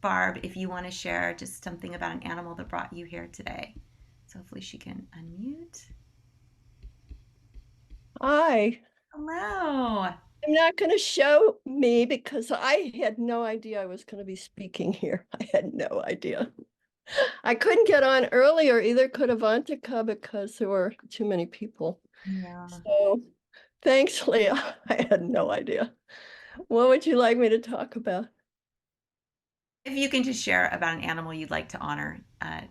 Barb, if you want to share just something about an animal that brought you here today. So hopefully she can unmute.
Hi.
Hello.
I'm not going to show me because I had no idea I was going to be speaking here. I had no idea. I couldn't get on earlier, either could Avantika, because there were too many people.
Yeah.
So thanks, Leah. I had no idea. What would you like me to talk about?
If you can just share about an animal you'd like to honor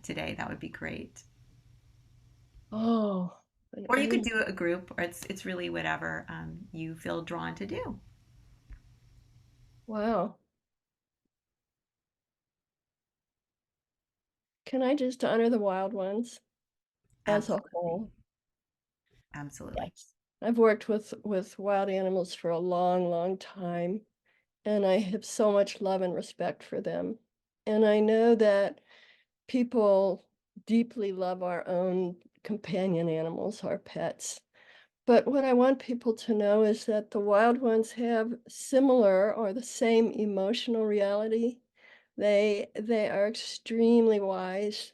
today, that would be great.
Oh.
Or you could do a group, or it's really whatever you feel drawn to do.
Wow. Can I just honor the wild ones as a whole?
Absolutely.
Yes. I've worked with wild animals for a long, long time, and I have so much love and respect for them. And I know that people deeply love our own companion animals, our pets. But what I want people to know is that the wild ones have similar or the same emotional reality. They are extremely wise.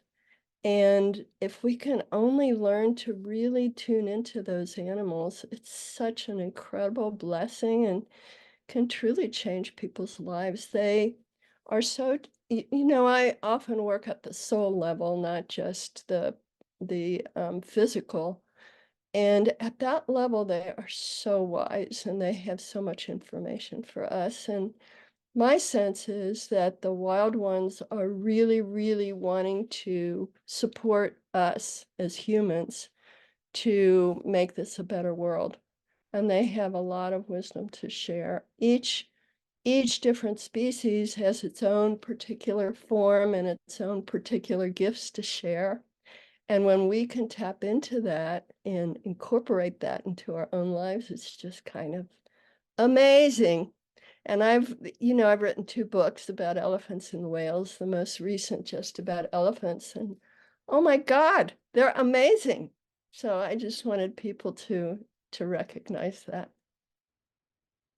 And if we can only learn to really tune into those animals, it's such an incredible blessing and can truly change people's lives. They are so, I often work at the soul level, not just the physical. And at that level, they are so wise and they have so much information for us. And my sense is that the wild ones are really, really wanting to support us as humans to make this a better world. And they have a lot of wisdom to share. Each different species has its own particular form and its own particular gifts to share. And when we can tap into that and incorporate that into our own lives, it's just kind of amazing. And I've written 2 books about elephants and whales, the most recent just about elephants. And oh my God, they're amazing. So I just wanted people to recognize that.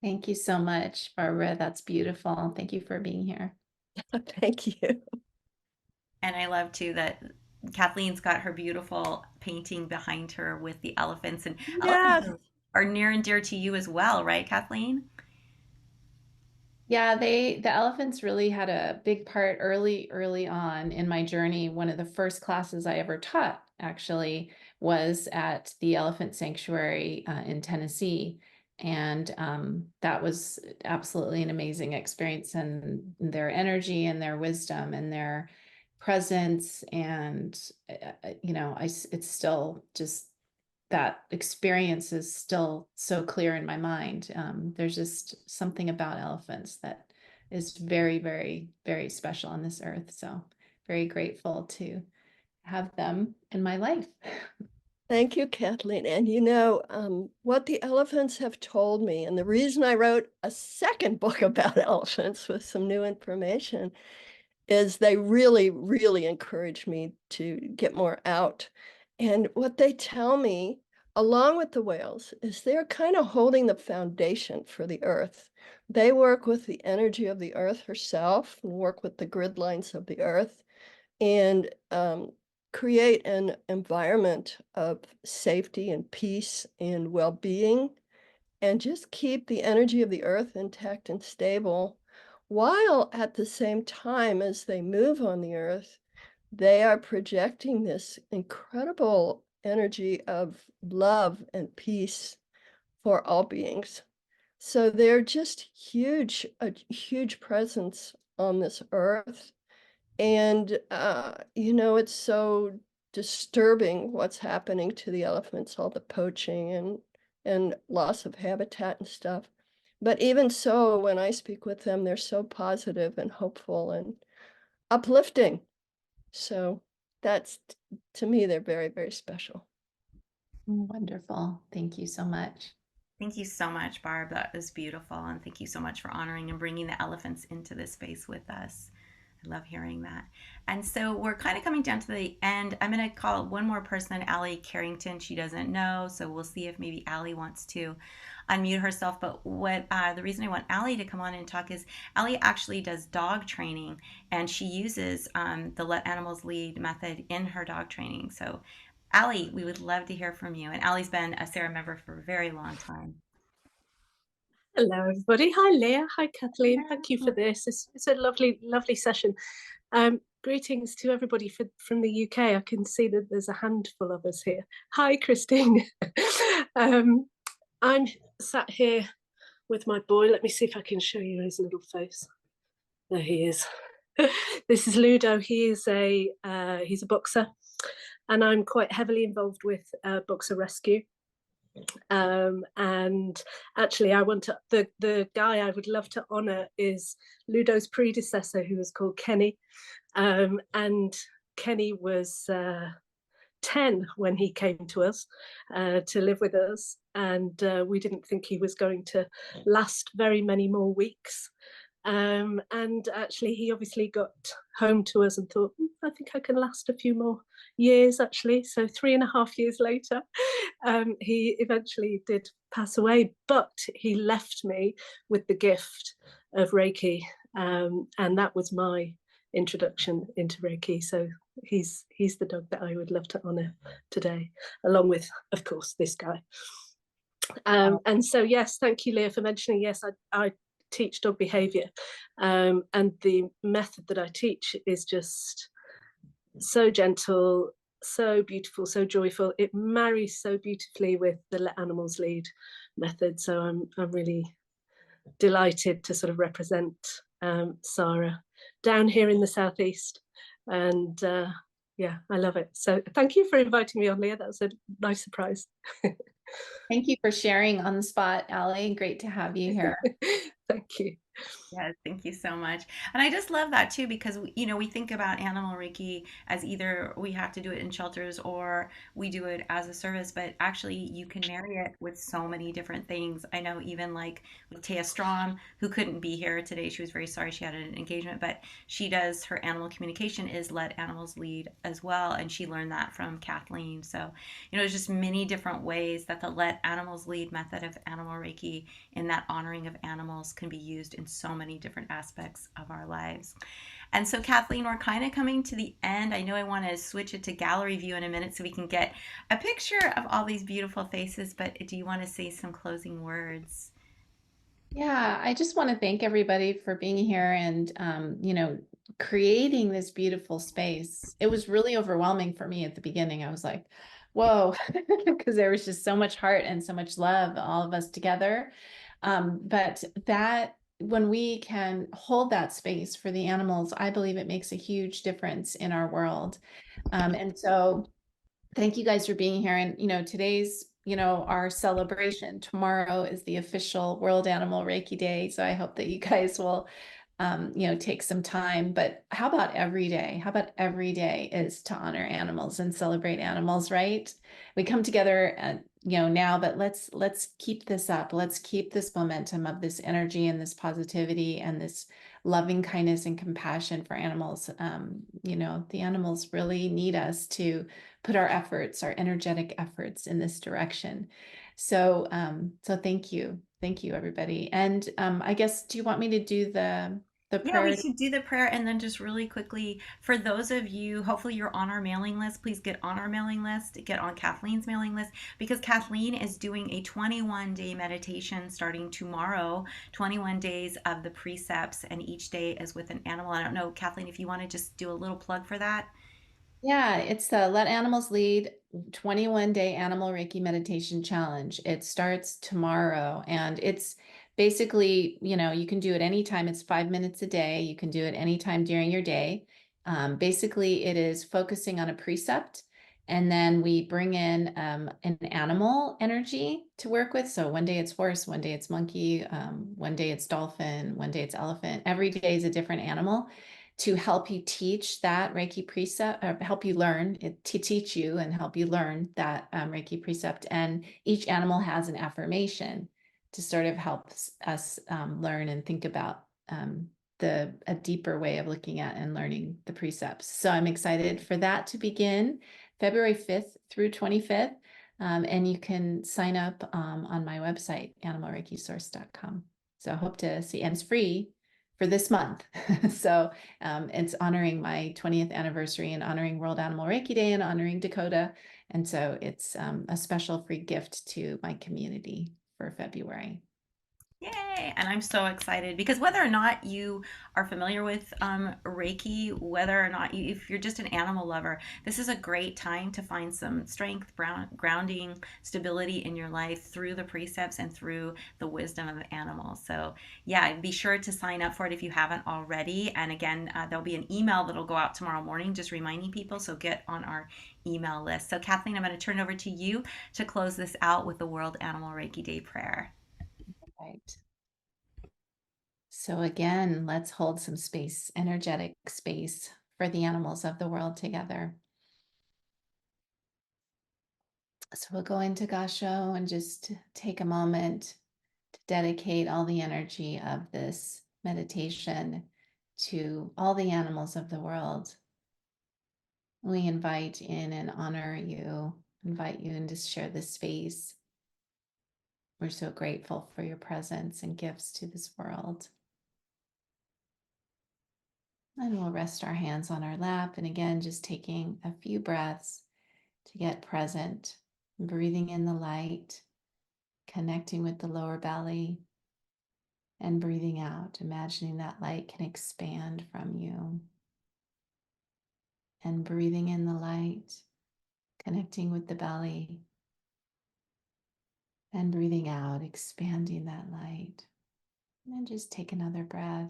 Thank you so much, Barbara. That's beautiful. Thank you for being here.
Thank you.
And I love too that Kathleen's got her beautiful painting behind her with the elephants, and elephants are near and dear to you as well, right, Kathleen?
Yeah, the elephants really had a big part early on in my journey. One of the first classes I ever taught actually was at the Elephant Sanctuary in Tennessee. And that was absolutely an amazing experience, and their energy and their wisdom and their presence. And, it's still just, that experience is still so clear in my mind. There's just something about elephants that is very, very, very special on this earth. So very grateful to have them in my life.
Thank you, Kathleen. And you know, what the elephants have told me, and the reason I wrote a second book about elephants with some new information, is they really, really encourage me to get more out. And what they tell me, along with the whales, is they're kind of holding the foundation for the earth. They work with the energy of the earth herself and work with the grid lines of the earth and create an environment of safety and peace and well-being, and just keep the energy of the earth intact and stable, while at the same time as they move on the earth, they are projecting this incredible energy of love and peace for all beings. So they're just a huge presence on this earth. And, you know, it's so disturbing what's happening to the elephants, all the poaching and loss of habitat and stuff. But even so, when I speak with them, they're so positive and hopeful and uplifting. So that's, to me, they're very, very special.
Wonderful. Thank you so much.
Thank you so much, Barb. That was beautiful. And thank you so much for honoring and bringing the elephants into this space with us. I love hearing that. And so we're kind of coming down to the end. I'm going to call one more person, Allie Carrington. She doesn't know, so we'll see if maybe Allie wants to unmute herself. But what the reason I want Allie to come on and talk is Allie actually does dog training, and she uses the Let Animals Lead method in her dog training. So Allie, we would love to hear from you. And Allie's been a SARA member for a very long time.
Hello, everybody. Hi, Leah. Hi, Kathleen. Thank you for this. It's a lovely, lovely session. Greetings to everybody from the UK. I can see that there's a handful of us here. Hi, Christine. I'm sat here with my boy. Let me see if I can show you his little face. There he is. This is Ludo. He is he's a boxer, and I'm quite heavily involved with boxer rescue. And actually I want to, the guy I would love to honor is Ludo's predecessor, who was called Kenny, and Kenny was 10 when he came to us to live with us, and we didn't think he was going to last very many more weeks. And actually he obviously got home to us and thought, I think I can last a few more years, actually. So 3.5 years later, he eventually did pass away, but he left me with the gift of Reiki, and that was my introduction into Reiki. So he's the dog that I would love to honor today, along with, of course, this guy. And so, yes, thank you, Leah, for mentioning. Yes, I teach dog behavior, and the method that I teach is just so gentle, so beautiful, so joyful. It marries so beautifully with the Let Animals Lead method. So I'm really delighted to sort of represent SARA down here in the southeast, and yeah, I love it. So thank you for inviting me on, Leah. That was a nice surprise.
Thank you for sharing on the spot, Allie. Great to have you here.
Thank you.
Yes, thank you so much. And I just love that too, because we think about animal Reiki as either we have to do it in shelters or we do it as a service, but actually you can marry it with so many different things. I know even like with Taya Strom, who couldn't be here today, she was very sorry, she had an engagement, but she does, her animal communication is Let Animals Lead as well, and she learned that from Kathleen. So there's just many different ways that the Let Animals Lead method of animal Reiki in that honoring of animals can be used in so many different aspects of our lives. And so, Kathleen, we're kind of coming to the end. I know I want to switch it to gallery view in a minute so we can get a picture of all these beautiful faces, but do you want to say some closing words?
Yeah, I just want to thank everybody for being here and, creating this beautiful space. It was really overwhelming for me at the beginning. I was like, whoa, because there was just so much heart and so much love, all of us together. But that when we can hold that space for the animals, I believe it makes a huge difference in our world. And so thank you guys for being here. And, today's, our celebration. Tomorrow is the official World Animal Reiki Day. So I hope that you guys will take some time, but how about every day? How about every day is to honor animals and celebrate animals, right? We come together now, but let's keep this up. Let's keep this momentum of this energy and this positivity and this loving kindness and compassion for animals. The animals really need us to put our efforts, our energetic efforts in this direction. So thank you. Thank you, everybody. And I guess, do you want me to do the
Yeah,
prayer?
we should do the prayer. And then just really quickly, for those of you, hopefully you're on our mailing list, please get on our mailing list, get on Kathleen's mailing list, because Kathleen is doing a 21-day meditation starting tomorrow, 21 days of the precepts, and each day is with an animal. I don't know, Kathleen, if you want to just do a little plug for that.
Yeah, it's the Let Animals Lead 21-day Animal Reiki Meditation Challenge. It starts tomorrow, and it's basically, you can do it anytime. It's 5 minutes a day. You can do it anytime during your day. Basically, it is focusing on a precept, and then we bring in an animal energy to work with. So one day it's horse, one day it's monkey, one day it's dolphin, one day it's elephant. Every day is a different animal, to help you teach that Reiki precept, or help you learn it, to teach you and help you learn that Reiki precept. And each animal has an affirmation to sort of help us learn and think about a deeper way of looking at and learning the precepts. So I'm excited for that to begin February 5th through 25th. And you can sign up on my website, animalreikisource.com. So I hope to see, and it's free for this month. So it's honoring my 20th anniversary and honoring World Animal Reiki Day and honoring Dakota. And so it's a special free gift to my community for February.
Yay! And I'm so excited because whether or not you are familiar with Reiki, whether or not if you're just an animal lover, this is a great time to find some strength, grounding, stability in your life through the precepts and through the wisdom of animals. So yeah, be sure to sign up for it if you haven't already. And again, there'll be an email that'll go out tomorrow morning just reminding people. So get on our email list. So Kathleen, I'm going to turn over to you to close this out with the World Animal Reiki Day prayer.
Right. So again, let's hold some space, energetic space, for the animals of the world together. So we'll go into Gasho and just take a moment to dedicate all the energy of this meditation to all the animals of the world. We invite in and honor you, invite you in to share this space. We're so grateful for your presence and gifts to this world. And we'll rest our hands on our lap. And again, just taking a few breaths to get present, breathing in the light, connecting with the lower belly, and breathing out, imagining that light can expand from you. And breathing in the light, connecting with the belly, and breathing out, expanding that light. And then just take another breath.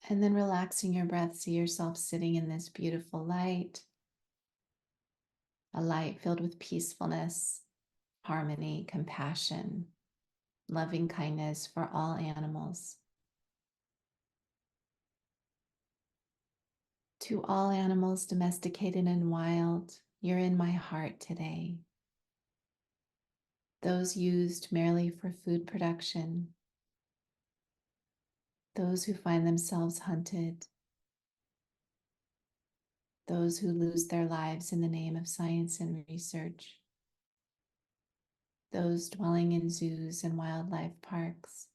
And then relaxing your breath, see yourself sitting in this beautiful light, a light filled with peacefulness, harmony, compassion, loving kindness for all animals. To all animals, domesticated and wild, you're in my heart today. Those used merely for food production, those who find themselves hunted, those who lose their lives in the name of science and research, those dwelling in zoos and wildlife parks,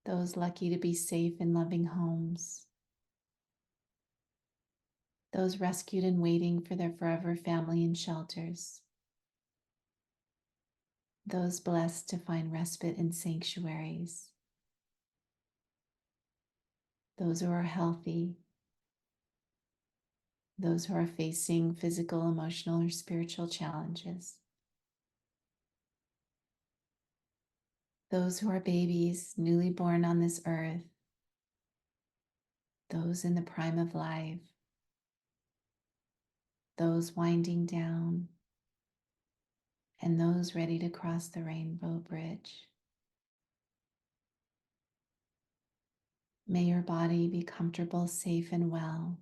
those lucky to be safe in loving homes, those rescued and waiting for their forever family in shelters, those blessed to find respite in sanctuaries, those who are healthy, those who are facing physical, emotional, or spiritual challenges, those who are babies newly born on this earth, those in the prime of life, those winding down, and those ready to cross the rainbow bridge. May your body be comfortable, safe, and well.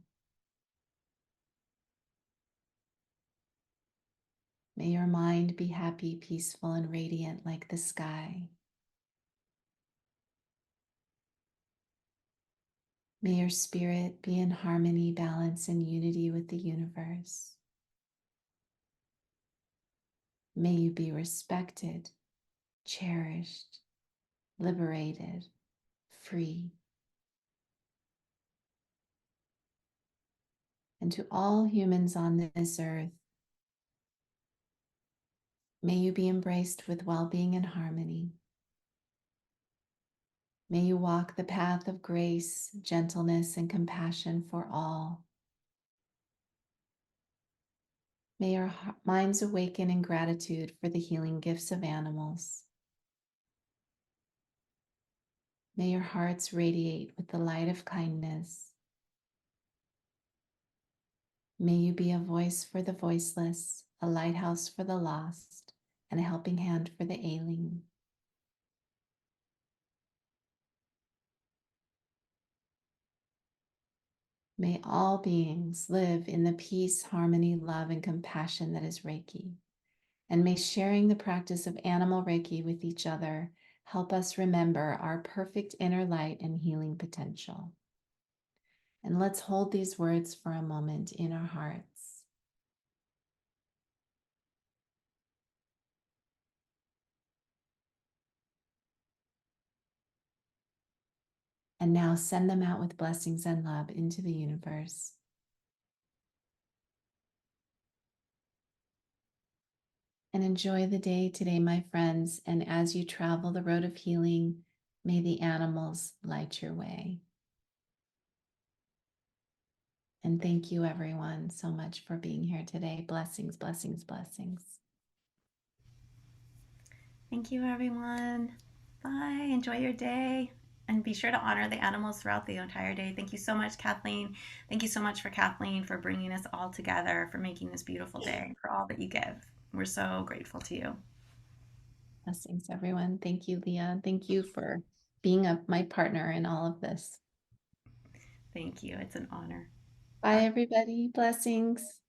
May your mind be happy, peaceful, and radiant like the sky. May your spirit be in harmony, balance, and unity with the universe. May you be respected, cherished, liberated, free. And to all humans on this earth, may you be embraced with well-being and harmony. May you walk the path of grace, gentleness, and compassion for all. May our minds awaken in gratitude for the healing gifts of animals. May your hearts radiate with the light of kindness. May you be a voice for the voiceless, a lighthouse for the lost, and a helping hand for the ailing. May all beings live in the peace, harmony, love, and compassion that is Reiki. And may sharing the practice of animal Reiki with each other help us remember our perfect inner light and healing potential. And let's hold these words for a moment in our hearts. And now send them out with blessings and love into the universe. And enjoy the day today, my friends. And as you travel the road of healing, may the animals light your way. And thank you, everyone, so much for being here today. Blessings, blessings, blessings.
Thank you, everyone. Bye. Enjoy your day. And be sure to honor the animals throughout the entire day. Thank you so much, Kathleen. Thank you so much for Kathleen for bringing us all together, for making this beautiful day, for all that you give. We're so grateful to you.
Blessings, everyone. Thank you, Leah. Thank you for being my partner in all of this.
Thank you. It's an honor.
Bye, everybody. Blessings.